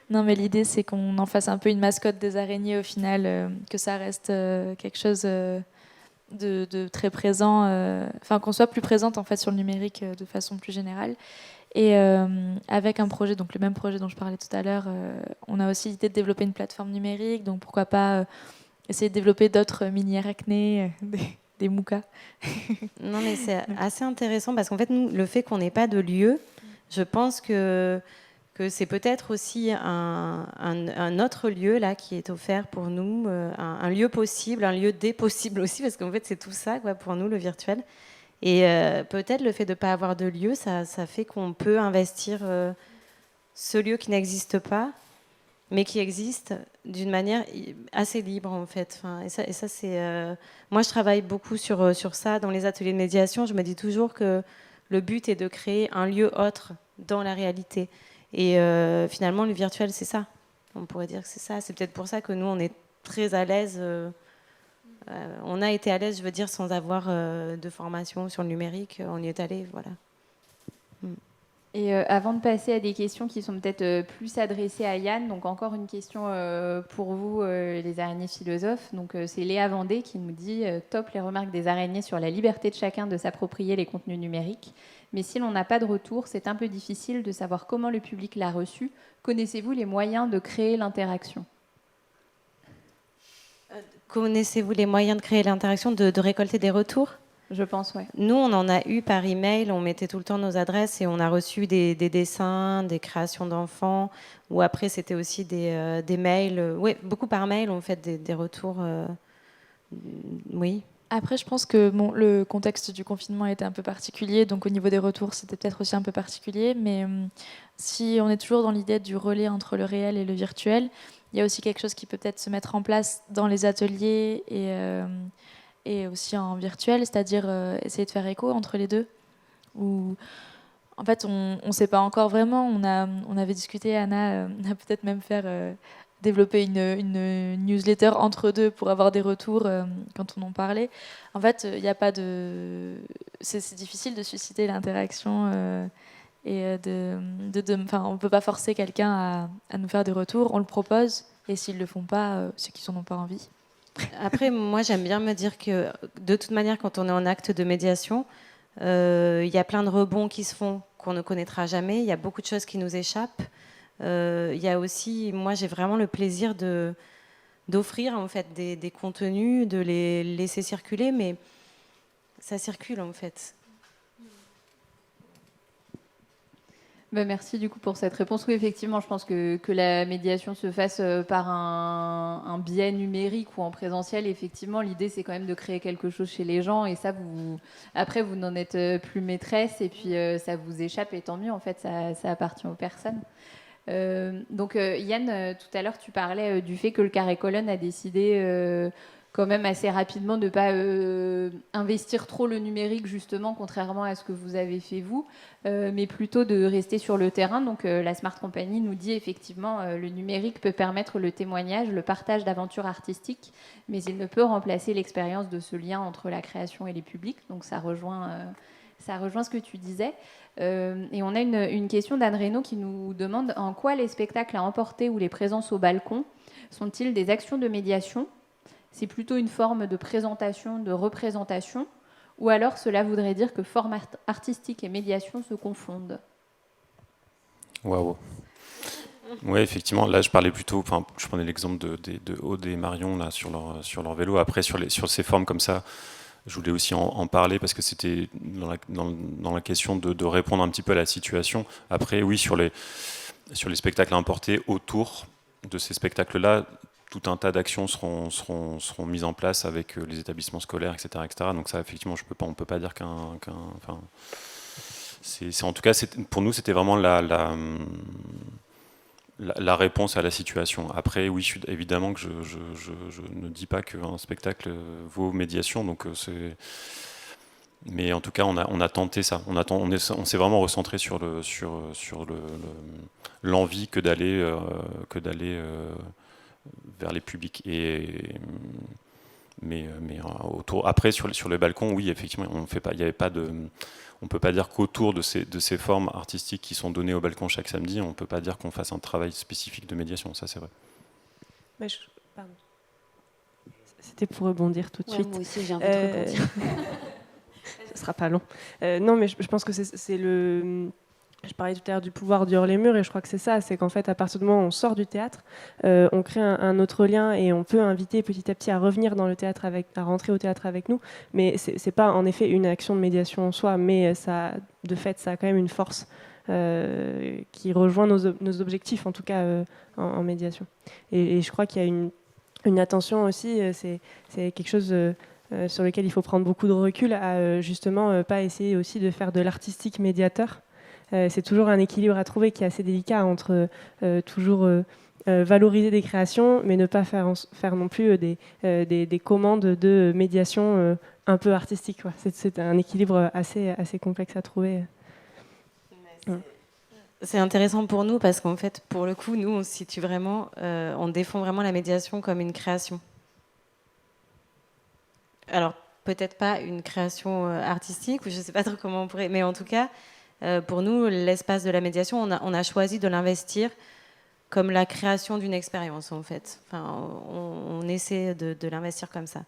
Non, mais l'idée, c'est qu'on en fasse un peu une mascotte des araignées au final, que ça reste quelque chose de très présent, enfin qu'on soit plus présente en fait sur le numérique de façon plus générale. Et avec un projet, donc le même projet dont je parlais tout à l'heure, on a aussi l'idée de développer une plateforme numérique, donc pourquoi pas essayer de développer d'autres mini-arachnées, des moukas. Non, mais c'est assez intéressant parce qu'en fait, nous, le fait qu'on n'ait pas de lieu, je pense que c'est peut-être aussi un autre lieu là qui est offert pour nous, un lieu possible, un lieu des possibles aussi, parce qu'en fait c'est tout ça quoi, pour nous le virtuel. Et peut-être le fait de ne pas avoir de lieu, ça fait qu'on peut investir ce lieu qui n'existe pas, mais qui existe d'une manière assez libre en fait. Enfin, et ça c'est. Moi je travaille beaucoup sur ça dans les ateliers de médiation. Je me dis toujours que le but est de créer un lieu autre dans la réalité. Et finalement, le virtuel, c'est ça. On pourrait dire que c'est ça. C'est peut-être pour ça que nous, on est très à l'aise. On a été à l'aise, je veux dire, sans avoir de formation sur le numérique. On y est allé, voilà. Et avant de passer à des questions qui sont peut-être plus adressées à Yann, donc encore une question pour vous, les araignées philosophes. Donc c'est Léa Vendée qui nous dit top les remarques des araignées sur la liberté de chacun de s'approprier les contenus numériques. Mais si l'on n'a pas de retour, c'est un peu difficile de savoir comment le public l'a reçu. Connaissez-vous les moyens de créer l'interaction ? Connaissez-vous les moyens de créer l'interaction, de récolter des retours ? Je pense, oui. Nous, on en a eu par email, on mettait tout le temps nos adresses et on a reçu des dessins, des créations d'enfants, ou après c'était aussi des mails. Oui, beaucoup par mail, on fait des retours. Oui. Après, je pense que le contexte du confinement était un peu particulier, donc au niveau des retours, c'était peut-être aussi un peu particulier. Mais si on est toujours dans l'idée du relais entre le réel et le virtuel, il y a aussi quelque chose qui peut peut-être se mettre en place dans les ateliers et aussi en virtuel, c'est-à-dire essayer de faire écho entre les deux. Ou en fait, on ne sait pas encore vraiment. On avait discuté, Anna, on a peut-être même développer une newsletter entre deux pour avoir des retours quand on en parlait. En fait, il n'y a pas de... C'est difficile de susciter l'interaction et on ne peut pas forcer quelqu'un à nous faire des retours. On le propose et s'ils ne le font pas, c'est qu'ils n'en ont pas envie. Après, moi, j'aime bien me dire que de toute manière, quand on est en acte de médiation, il y a plein de rebonds qui se font qu'on ne connaîtra jamais. Il y a beaucoup de choses qui nous échappent. Il y a aussi, moi j'ai vraiment le plaisir d'offrir en fait des contenus, de les laisser circuler, mais ça circule en fait. Merci du coup pour cette réponse. Oui, effectivement, je pense que la médiation se fasse par un biais numérique ou en présentiel. Effectivement, l'idée, c'est quand même de créer quelque chose chez les gens. Et ça, après, vous n'en êtes plus maîtresse et puis ça vous échappe. Et tant mieux, en fait, ça appartient aux personnes. Donc Yann, tout à l'heure, tu parlais du fait que le Carré Colonne a décidé quand même assez rapidement de ne pas investir trop le numérique, justement, contrairement à ce que vous avez fait vous, mais plutôt de rester sur le terrain. Donc la Smart Company nous dit effectivement le numérique peut permettre le témoignage, le partage d'aventures artistiques, mais il ne peut remplacer l'expérience de ce lien entre la création et les publics. Donc ça rejoint ce que tu disais. Et on a une question d'Anne Reynaud qui nous demande en quoi les spectacles à emporter ou les présences au balcon sont-ils des actions de médiation ? C'est plutôt une forme de présentation, de représentation, ou alors cela voudrait dire que forme artistique et médiation se confondent. Waouh. Oui, effectivement, là je parlais plutôt, je prenais l'exemple de Aude et Marion là, sur leur vélo. Après, sur ces formes comme ça, je voulais aussi en parler parce que c'était dans la question de répondre un petit peu à la situation. Après, oui, sur les spectacles à importer autour de ces spectacles-là, tout un tas d'actions seront mises en place avec les établissements scolaires, etc., etc. Donc ça, effectivement, on peut pas dire en tout cas, pour nous, c'était vraiment la réponse à la situation. Après, oui, évidemment que je ne dis pas qu'un spectacle vaut médiation, donc mais en tout cas, on a tenté ça. On s'est vraiment recentré sur l'envie que d'aller vers les publics. Mais autour. Après, sur les balcons, oui, effectivement, on peut pas dire qu'autour de ces formes artistiques qui sont données au balcon chaque samedi, on peut pas dire qu'on fasse un travail spécifique de médiation. Ça, c'est vrai. Mais pardon. C'était pour rebondir tout de suite. Moi aussi, j'ai un peu de truc à dire. Ce sera pas long. Non, mais je pense que c'est le. Je parlais tout à l'heure du pouvoir du hors-les-murs et je crois que c'est ça, c'est qu'en fait à partir du moment où on sort du théâtre, on crée un autre lien et on peut inviter petit à petit à revenir dans le théâtre à rentrer au théâtre avec nous, mais c'est pas en effet une action de médiation en soi, mais ça, de fait, ça a quand même une force qui rejoint nos objectifs, en tout cas en médiation. Et je crois qu'il y a une attention aussi, c'est quelque chose sur lequel il faut prendre beaucoup de recul à justement pas essayer aussi de faire de l'artistique médiateur. C'est toujours un équilibre à trouver qui est assez délicat entre toujours valoriser des créations, mais ne pas faire non plus des commandes de médiation un peu artistique. C'est un équilibre assez complexe à trouver. C'est intéressant pour nous parce qu'en fait, pour le coup, nous, on se situe vraiment, on défend vraiment la médiation comme une création. Alors, peut-être pas une création artistique, ou je ne sais pas trop comment on pourrait, mais en tout cas, pour nous, l'espace de la médiation, on a choisi de l'investir comme la création d'une expérience, en fait. Enfin, on essaie de l'investir comme ça.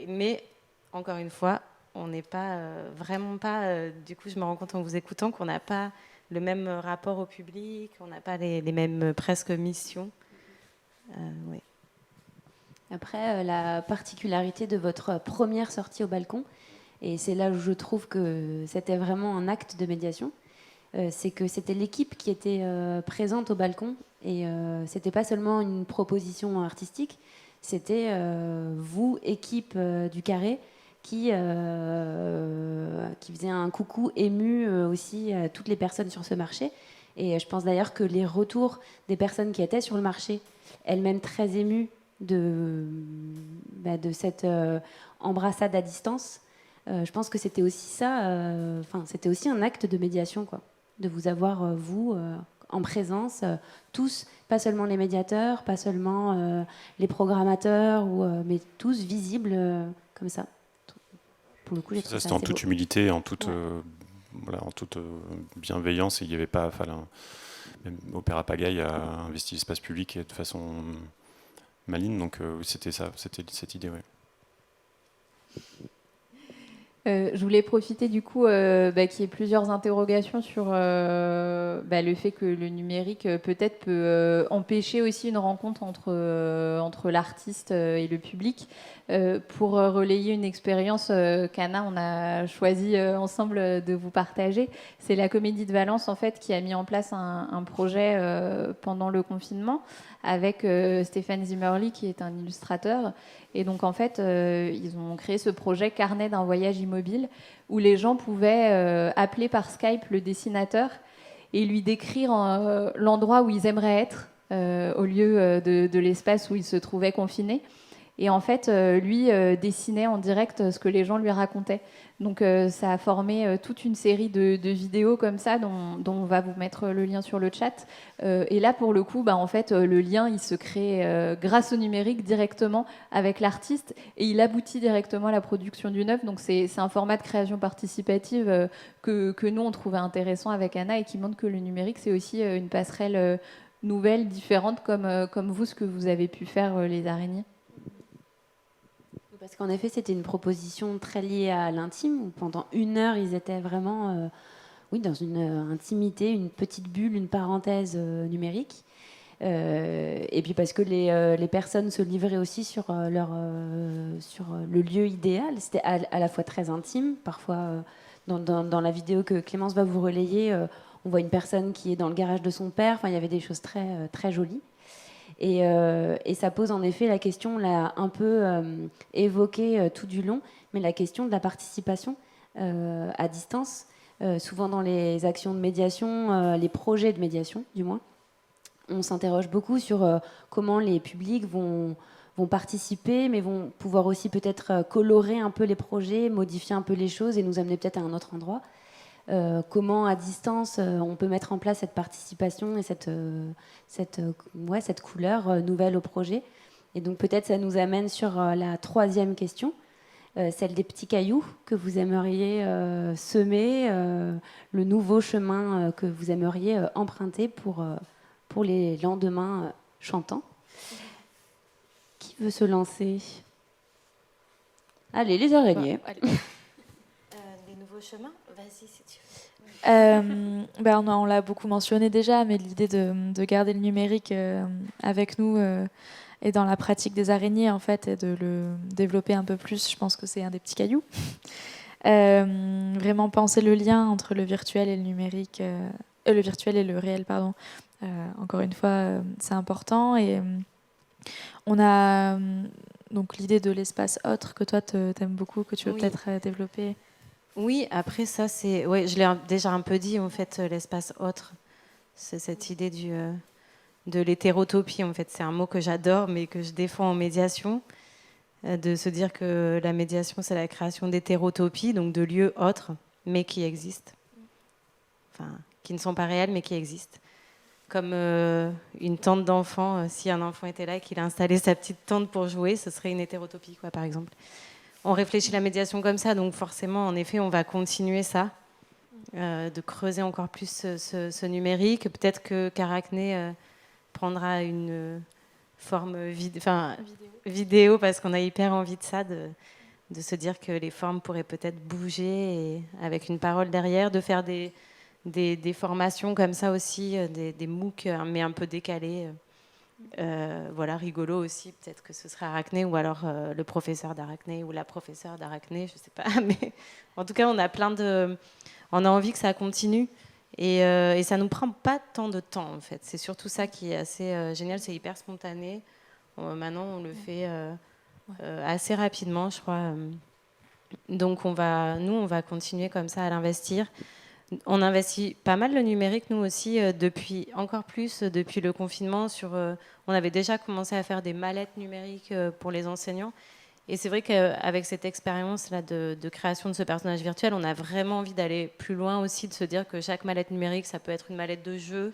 Mais, encore une fois, on n'est pas, vraiment pas... du coup, je me rends compte en vous écoutant qu'on n'a pas le même rapport au public, on n'a pas les mêmes presque missions. Oui. Après, la particularité de votre première sortie au balcon, et c'est là où je trouve que c'était vraiment un acte de médiation, c'est que c'était l'équipe qui était présente au balcon, et c'était pas seulement une proposition artistique, c'était vous, équipe du Carré, qui faisait un coucou ému aussi à toutes les personnes sur ce marché. Et je pense d'ailleurs que les retours des personnes qui étaient sur le marché, elles-mêmes très émues de cette embrassade à distance, je pense que c'était aussi ça, c'était aussi un acte de médiation, quoi, de vous avoir, vous, en présence, tous, pas seulement les médiateurs, pas seulement les programmateurs, mais tous visibles comme ça. Pour le coup, ça, c'était en toute humilité, en toute, en toute bienveillance, et il n'y avait pas, même Opéra Pagaille a investi l'espace public de façon maligne, donc c'était ça, c'était cette idée, ouais. Je voulais profiter du coup qu'il y ait plusieurs interrogations sur le fait que le numérique peut-être peut empêcher aussi une rencontre entre l'artiste et le public. Pour relayer une expérience qu'Anna, on a choisi ensemble de vous partager, c'est la Comédie de Valence en fait qui a mis en place un projet pendant le confinement avec Stéphane Zimmerli qui est un illustrateur. Et donc, en fait, ils ont créé ce projet Carnet d'un voyage immobile où les gens pouvaient appeler par Skype le dessinateur et lui décrire l'endroit où ils aimeraient être au lieu de l'espace où ils se trouvaient confinés. Et en fait, lui dessinait en direct ce que les gens lui racontaient. Donc ça a formé toute une série de vidéos comme ça dont on va vous mettre le lien sur le chat. Et là, pour le coup, en fait, le lien, il se crée grâce au numérique directement avec l'artiste et il aboutit directement à la production d'une œuvre. Donc c'est un format de création participative que nous, on trouvait intéressant avec Anna et qui montre que le numérique, c'est aussi une passerelle nouvelle, différente, comme vous, ce que vous avez pu faire, les araignées. Parce qu'en effet, c'était une proposition très liée à l'intime, où pendant 1 heure, ils étaient vraiment dans une intimité, une petite bulle, une parenthèse numérique. Et puis parce que les personnes se livraient aussi sur le lieu idéal. C'était à la fois très intime, parfois dans la vidéo que Clémence va vous relayer, on voit une personne qui est dans le garage de son père. Enfin, il y avait des choses très, très jolies. Et ça pose en effet la question, on l'a un peu évoquée tout du long, mais la question de la participation à distance. Souvent dans les actions de médiation, les projets de médiation du moins, on s'interroge beaucoup sur comment les publics vont participer, mais vont pouvoir aussi peut-être colorer un peu les projets, modifier un peu les choses et nous amener peut-être à un autre endroit. Comment à distance on peut mettre en place cette participation et cette couleur nouvelle au projet. Et donc peut-être ça nous amène sur la 3e question, celle des petits cailloux que vous aimeriez semer, le nouveau chemin que vous aimeriez emprunter pour les lendemains chantants. Qui veut se lancer? Allez, les araignées. Allez. Les nouveaux chemins, vas-y si tu veux. On l'a beaucoup mentionné déjà, mais l'idée de garder le numérique avec nous et dans la pratique des araignées, en fait, et de le développer un peu plus, je pense que c'est un des petits cailloux. Vraiment penser le lien entre le virtuel et le numérique, le virtuel et le réel, pardon. Encore une fois, c'est important. Et on a donc l'idée de l'espace autre que toi t'aimes beaucoup, que tu veux peut-être développer. Oui, après ça, c'est, je l'ai déjà un peu dit, en fait, l'espace autre, c'est cette idée de l'hétérotopie, en fait. C'est un mot que j'adore, mais que je défends en médiation, de se dire que la médiation, c'est la création d'hétérotopies, donc de lieux autres, mais qui existent. Enfin, qui ne sont pas réels, mais qui existent. Comme une tente d'enfant, si un enfant était là et qu'il a installé sa petite tente pour jouer, ce serait une hétérotopie, quoi, par exemple. On réfléchit la médiation comme ça, donc forcément, en effet, on va continuer ça, de creuser encore plus ce numérique. Peut-être que Caracné prendra une forme vidéo, parce qu'on a hyper envie de ça, de se dire que les formes pourraient peut-être bouger et, avec une parole derrière, de faire des formations comme ça aussi, des MOOC, mais un peu décalés. Rigolo aussi, peut-être que ce serait Arachné ou alors le professeur d'Arachné ou la professeure d'Arachné, je sais pas, mais en tout cas on a envie que ça continue et ça nous prend pas tant de temps en fait, c'est surtout ça qui est assez génial, c'est hyper spontané. Maintenant on le fait assez rapidement je crois, donc on va continuer comme ça à l'investir. On investit pas mal le numérique, nous aussi, depuis le confinement. On avait déjà commencé à faire des mallettes numériques pour les enseignants. Et c'est vrai qu'avec cette expérience-là de création de ce personnage virtuel, on a vraiment envie d'aller plus loin aussi, de se dire que chaque mallette numérique, ça peut être une mallette de jeu.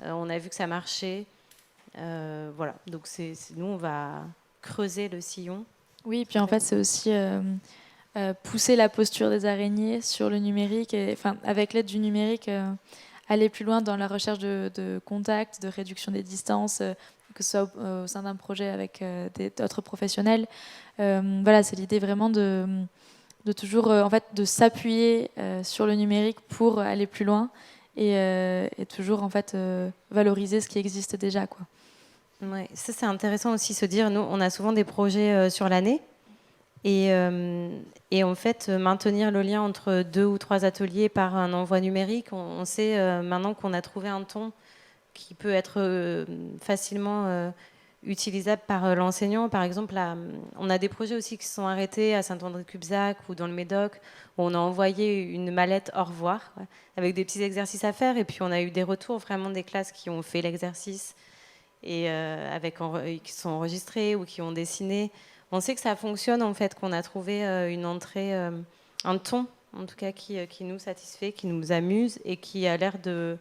On a vu que ça marchait. Voilà, donc nous, on va creuser le sillon. Oui, et puis en fait, c'est aussi... pousser la posture des araignées sur le numérique, avec l'aide du numérique, aller plus loin dans la recherche de contacts, de réduction des distances, que ce soit au sein d'un projet avec d'autres professionnels. C'est l'idée vraiment de toujours de s'appuyer sur le numérique pour aller plus loin et toujours valoriser ce qui existe déjà, quoi. Ouais, ça c'est intéressant aussi se dire, nous on a souvent des projets sur l'année. Et en fait, maintenir le lien entre 2 ou 3 ateliers par un envoi numérique, on sait maintenant qu'on a trouvé un ton qui peut être facilement utilisable par l'enseignant. Par exemple, on a des projets aussi qui se sont arrêtés à Saint-André-Cubzac ou dans le Médoc, où on a envoyé une mallette au revoir, avec des petits exercices à faire. Et puis on a eu des retours vraiment des classes qui ont fait l'exercice et qui sont enregistrés ou qui ont dessiné. On sait que ça fonctionne en fait, qu'on a trouvé une entrée, un ton en tout cas qui nous satisfait, qui nous amuse et qui a l'air de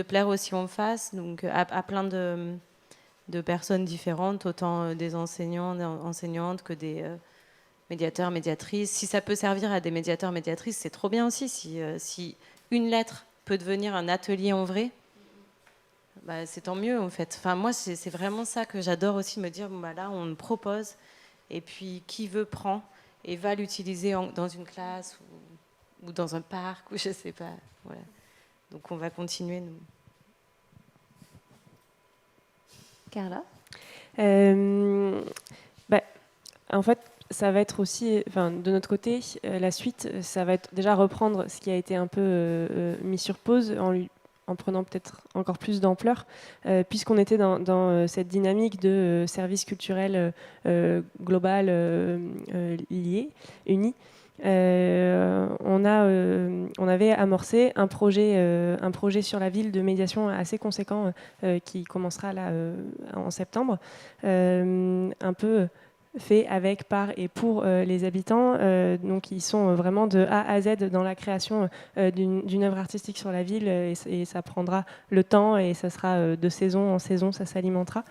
plaire aussi en face, donc à plein de personnes différentes, autant des enseignants, enseignantes que des médiateurs, médiatrices. Si ça peut servir à des médiateurs, médiatrices, c'est trop bien aussi. Si une lettre peut devenir un atelier en vrai, bah, c'est tant mieux en fait. Enfin, moi, c'est vraiment ça que j'adore aussi, me dire, bon, bah, là, on me propose, et puis qui veut prend et va l'utiliser dans une classe ou dans un parc, ou je sais pas. Voilà. Donc on va continuer, nous. Carla ? En fait, ça va être aussi, de notre côté, la suite, ça va être déjà reprendre ce qui a été un peu mis sur pause en prenant peut-être encore plus d'ampleur, puisqu'on était dans cette dynamique de service culturel global uni. On avait amorcé un projet sur la ville de médiation assez conséquent qui commencera là en septembre, un peu fait avec, par et pour les habitants. Donc ils sont vraiment de A à Z dans la création d'une œuvre artistique sur la ville, et ça prendra le temps et ça sera de saison en saison, ça s'alimentera.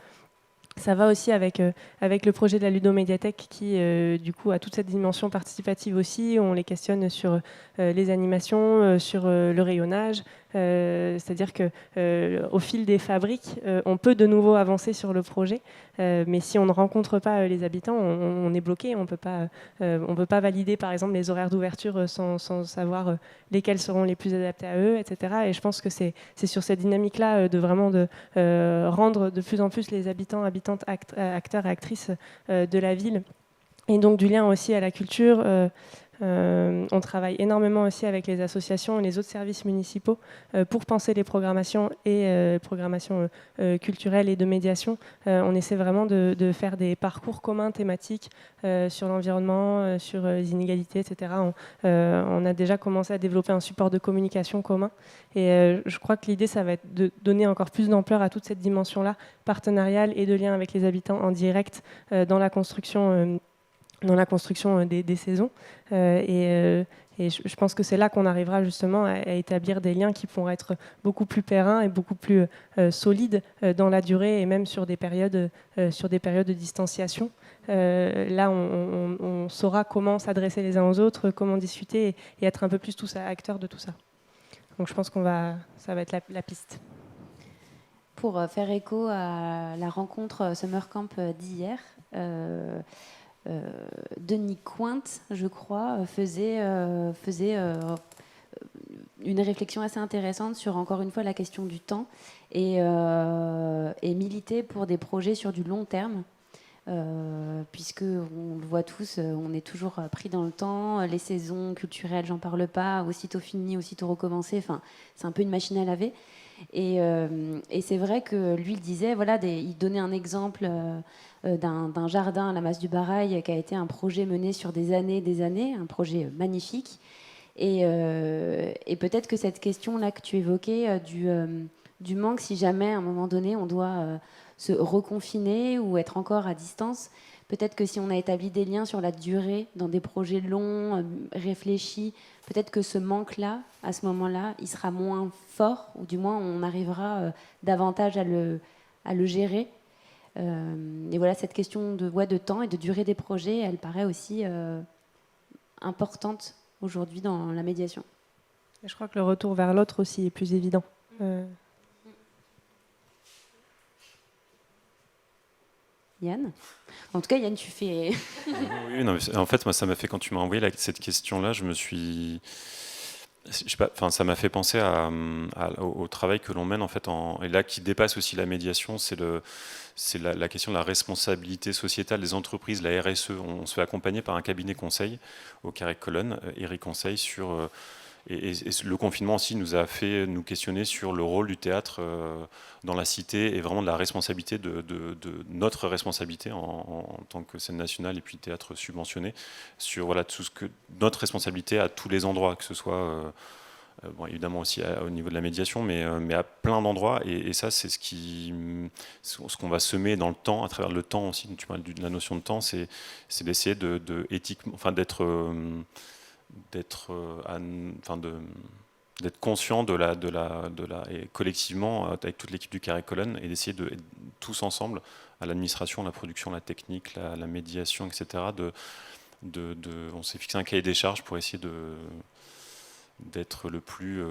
Ça va aussi avec le projet de la ludomédiathèque qui, du coup, a toute cette dimension participative aussi. On les questionne sur les animations, sur le rayonnage. C'est-à-dire qu'au fil des fabriques, on peut de nouveau avancer sur le projet. Mais si on ne rencontre pas les habitants, on est bloqué. On peut pas valider, par exemple, les horaires d'ouverture sans savoir lesquels seront les plus adaptés à eux, etc. Et je pense que c'est sur cette dynamique-là de rendre de plus en plus les habitantes, acteurs et actrices de la ville, et donc du lien aussi à la culture. On travaille énormément aussi avec les associations et les autres services municipaux pour penser les programmations culturelles et de médiation. On essaie vraiment de faire des parcours communs thématiques sur l'environnement, sur les inégalités, etc. On a déjà commencé à développer un support de communication commun, et je crois que l'idée, ça va être de donner encore plus d'ampleur à toute cette dimension-là, partenariale et de lien avec les habitants en direct dans la construction des saisons. Et je pense que c'est là qu'on arrivera justement à établir des liens qui pourront être beaucoup plus pérennes et beaucoup plus solides dans la durée, et même sur des périodes de distanciation. Là, on saura comment s'adresser les uns aux autres, comment discuter et être un peu plus tous acteurs de tout ça. Donc je pense ça va être la piste. Pour faire écho à la rencontre Summer Camp d'hier, Denis Cointe, je crois, faisait une réflexion assez intéressante sur, encore une fois, la question du temps et militer pour des projets sur du long terme, puisque on le voit tous, on est toujours pris dans le temps. Les saisons culturelles, j'en parle pas, aussitôt fini, aussitôt recommencé. Enfin, c'est un peu une machine à laver. Et c'est vrai que lui, il disait, il donnait un exemple d'un jardin à la Masse du Barail qui a été un projet mené sur des années, un projet magnifique. Et peut-être que cette question-là que tu évoquais, du manque, si jamais à un moment donné on doit se reconfiner ou être encore à distance, peut-être que si on a établi des liens sur la durée dans des projets longs, réfléchis, peut-être que ce manque-là, à ce moment-là, il sera moins fort, ou du moins on arrivera davantage à le gérer. Et voilà, cette question de temps et de durée des projets, elle paraît aussi importante aujourd'hui dans la médiation. Je crois que le retour vers l'autre aussi est plus évident. Yann ? En tout cas, Yann, tu fais... Oui, non, mais en fait, moi, ça m'a fait, quand tu m'as envoyé cette question-là, je sais pas, enfin, ça m'a fait penser au travail que l'on mène, en fait, et là, qui dépasse aussi la médiation, c'est la question de la responsabilité sociétale des entreprises, la RSE. On se fait accompagner par un cabinet conseil au Carré Colonne, Eric Conseil, sur... Et le confinement aussi nous a fait nous questionner sur le rôle du théâtre dans la cité, et vraiment de la responsabilité, de notre responsabilité en tant que scène nationale et puis théâtre subventionné, sur tout ce que notre responsabilité à tous les endroits, que ce soit Bon, évidemment aussi au niveau de la médiation, mais à plein d'endroits. Et ça, c'est ce qu'on va semer dans le temps, à travers le temps aussi. Tu parles de la notion de temps, c'est d'essayer d'être conscient et collectivement avec toute l'équipe du Carré Colonne, et d'essayer tous ensemble, à l'administration, la production, la technique, la médiation, etc. On s'est fixé un cahier des charges pour essayer d'être le plus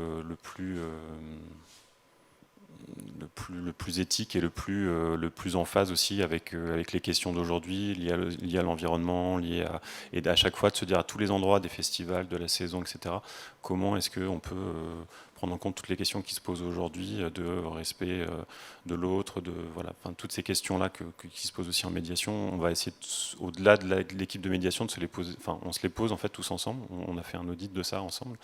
éthique et le plus en phase aussi avec les questions d'aujourd'hui liées à l'environnement, et à chaque fois de se dire à tous les endroits des festivals, de la saison, etc., comment est-ce qu'on peut prendre en compte toutes les questions qui se posent aujourd'hui, de respect de l'autre, toutes ces questions-là qui se posent aussi en médiation. On va essayer, au-delà de l'équipe de médiation, de se les poser, on se les pose en fait tous ensemble. On a fait un audit de ça ensemble.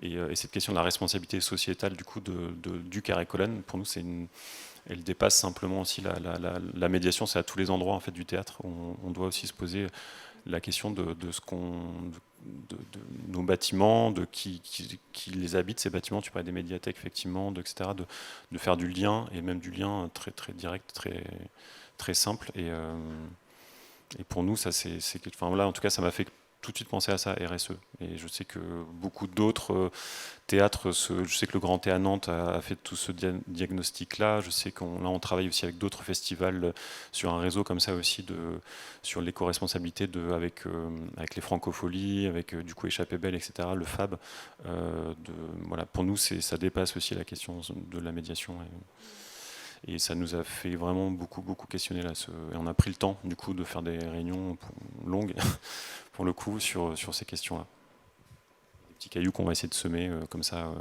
Et cette question de la responsabilité sociétale du coup du Carré Colonne, pour nous, elle dépasse simplement aussi la médiation. C'est à tous les endroits en fait du théâtre. On doit aussi se poser la question de nos bâtiments, de qui les habite, ces bâtiments. Tu parlais des médiathèques, effectivement, etc. De faire du lien, et même du lien très très direct, très très simple. Et pour nous, ça là, en tout cas, ça m'a fait tout de suite penser à ça, RSE. Et je sais que beaucoup d'autres théâtres, je sais que le Grand Théâtre à Nantes a fait tout ce diagnostic-là. Je sais on travaille aussi avec d'autres festivals sur un réseau comme ça aussi, sur l'éco-responsabilité avec les Francopholies, avec du coup Échappée Belle, etc., le FAB. Pour nous, ça dépasse aussi la question de la médiation. Et ça nous a fait vraiment beaucoup questionner là. Et on a pris le temps du coup de faire des réunions longues pour le coup sur ces questions-là. Des petits cailloux qu'on va essayer de semer comme ça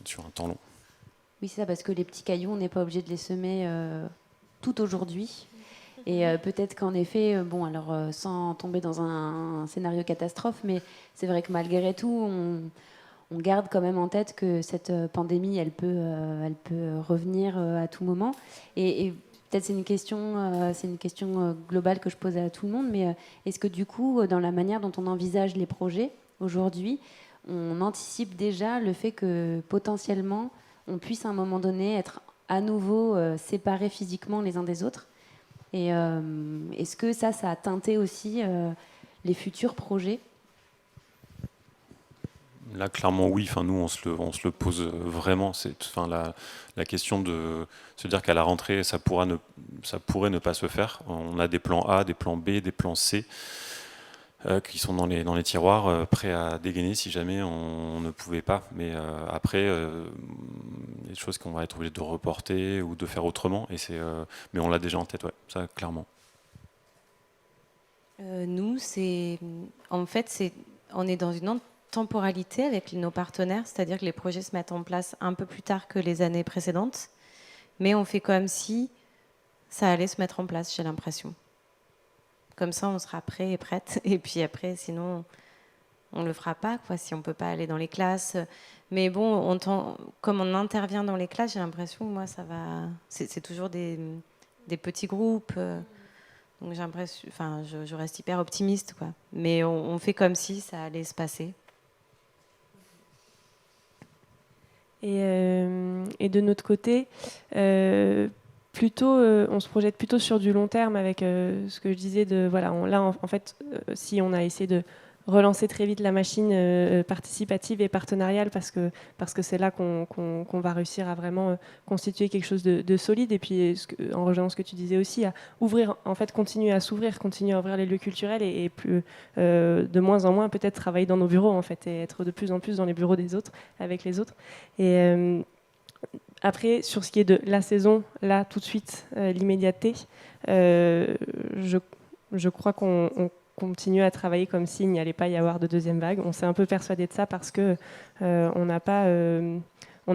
sur un temps long. Oui, c'est ça, parce que les petits cailloux, on n'est pas obligé de les semer tout aujourd'hui. Et peut-être qu'en effet, sans tomber dans un scénario catastrophe, mais c'est vrai que malgré tout, on garde quand même en tête que cette pandémie, elle peut revenir à tout moment. Et peut-être c'est une question globale que je pose à tout le monde, mais est-ce que du coup, dans la manière dont on envisage les projets aujourd'hui, on anticipe déjà le fait que potentiellement, on puisse à un moment donné être à nouveau séparés physiquement les uns des autres? Et est-ce que ça a teinté aussi les futurs projets? Là, clairement, oui. Nous, on se le pose vraiment. La question de se dire qu'à la rentrée, ça pourrait ne pas se faire. On a des plans A, des plans B, des plans C qui sont dans les tiroirs, prêts à dégainer si jamais on ne pouvait pas. Mais après, des choses qu'on va être obligé de reporter ou de faire autrement. Mais on l'a déjà en tête, ouais, ça, clairement. Nous, on est dans une temporalité avec nos partenaires, c'est-à-dire que les projets se mettent en place un peu plus tard que les années précédentes, mais on fait comme si ça allait se mettre en place, j'ai l'impression. Comme ça, on sera prêt et prête, et puis après, sinon, on le fera pas, si on peut pas aller dans les classes. Mais bon, comme on intervient dans les classes, j'ai l'impression que moi, ça va. C'est toujours des petits groupes. Donc j'ai l'impression, je reste hyper optimiste, Mais on fait comme si ça allait se passer. Et de notre côté, on se projette plutôt sur du long terme avec ce que je disais si on a essayé de relancer très vite la machine participative et partenariale parce que c'est là qu'on va réussir à vraiment constituer quelque chose de solide. Et puis en rejoignant ce que tu disais aussi, à ouvrir, continuer à s'ouvrir, continuer à ouvrir les lieux culturels et plus de moins en moins peut-être travailler dans nos bureaux et être de plus en plus dans les bureaux des autres, avec les autres. Et après, sur ce qui est de la saison, là tout de suite, l'immédiateté, je crois qu'on continue à travailler comme s'il n'y allait pas y avoir de deuxième vague. On s'est un peu persuadé de ça parce que on a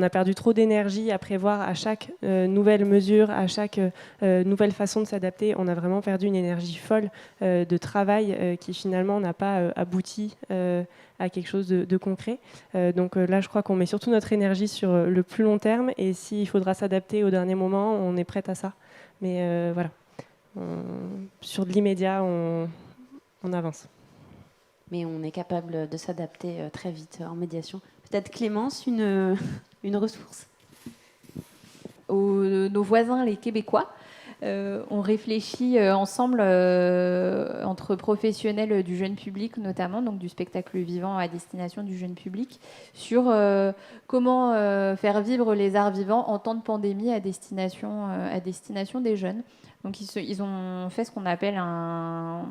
perdu trop d'énergie à prévoir à chaque nouvelle mesure, à chaque nouvelle façon de s'adapter. On a vraiment perdu une énergie folle de travail qui finalement n'a pas abouti à quelque chose de concret. Donc là, je crois qu'on met surtout notre énergie sur le plus long terme et s'il faudra s'adapter au dernier moment, on est prête à ça. Mais voilà, sur de l'immédiat, on avance. mais on est capable de s'adapter très vite en médiation. Peut-être Clémence, une ressource. Nos voisins, les Québécois, on réfléchit ensemble entre professionnels du jeune public notamment, donc du spectacle vivant à destination du jeune public, sur comment faire vivre les arts vivants en temps de pandémie à destination des jeunes. Donc ils ont fait ce qu'on appelle un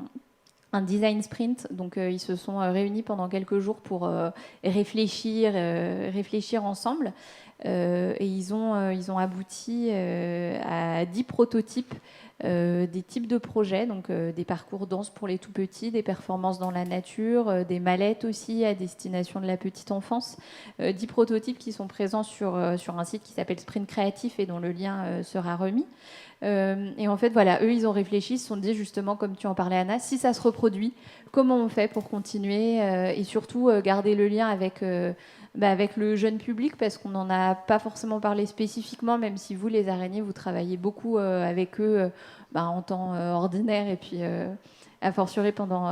design sprint. Donc ils se sont réunis pendant quelques jours pour réfléchir ensemble. Et ils ont abouti à 10 prototypes des types de projets, donc des parcours danse pour les tout petits, des performances dans la nature, des mallettes aussi à destination de la petite enfance. 10 prototypes qui sont présents sur un site qui s'appelle Sprint Créatif et dont le lien sera remis. Et en fait, voilà, eux, ils ont réfléchi, ils se sont dit justement, comme tu en parlais, Anna, si ça se reproduit, comment on fait pour continuer et surtout garder le lien avec le jeune public, parce qu'on n'en a pas forcément parlé spécifiquement, même si vous, les araignées, vous travaillez beaucoup avec eux en temps ordinaire et puis a fortiori pendant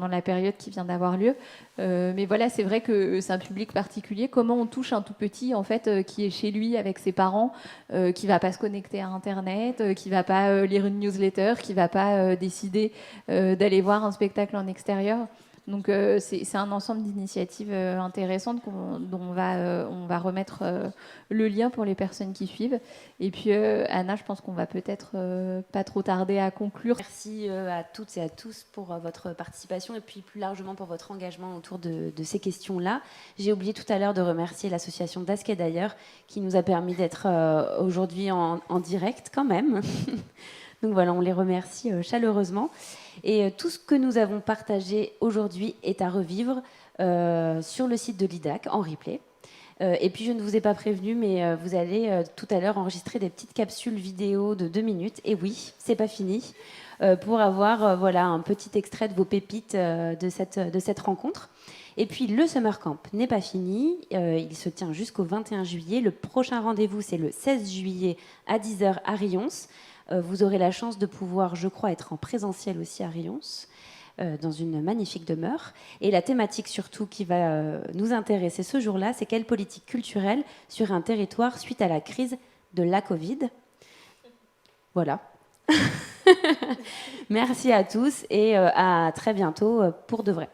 la période qui vient d'avoir lieu. Mais voilà, c'est vrai que c'est un public particulier. Comment on touche un tout petit, en fait, qui est chez lui avec ses parents, qui ne va pas se connecter à Internet, qui ne va pas lire une newsletter, qui ne va pas décider d'aller voir un spectacle en extérieur. Donc c'est un ensemble d'initiatives intéressantes dont on va remettre le lien pour les personnes qui suivent. Et puis Anna, je pense qu'on va peut-être pas trop tarder à conclure. Merci à toutes et à tous pour votre participation et puis plus largement pour votre engagement autour de ces questions-là. J'ai oublié tout à l'heure de remercier l'association d'Ask et d'ailleurs qui nous a permis d'être aujourd'hui en direct quand même. Donc voilà, on les remercie chaleureusement. Et tout ce que nous avons partagé aujourd'hui est à revivre sur le site de l'IDAC en replay. Et puis je ne vous ai pas prévenu, mais vous allez tout à l'heure enregistrer des petites capsules vidéo de 2 minutes. Et oui, c'est pas fini, pour avoir voilà, un petit extrait de vos pépites de cette rencontre. Et puis le Summer Camp n'est pas fini, il se tient jusqu'au 21 juillet. Le prochain rendez-vous, c'est le 16 juillet à 10h à Rions. Vous aurez la chance de pouvoir, je crois, être en présentiel aussi à Rions, dans une magnifique demeure. Et la thématique surtout qui va nous intéresser ce jour-là, c'est quelle politique culturelle sur un territoire suite à la crise de la Covid. Voilà. Merci à tous et à très bientôt pour de vrai.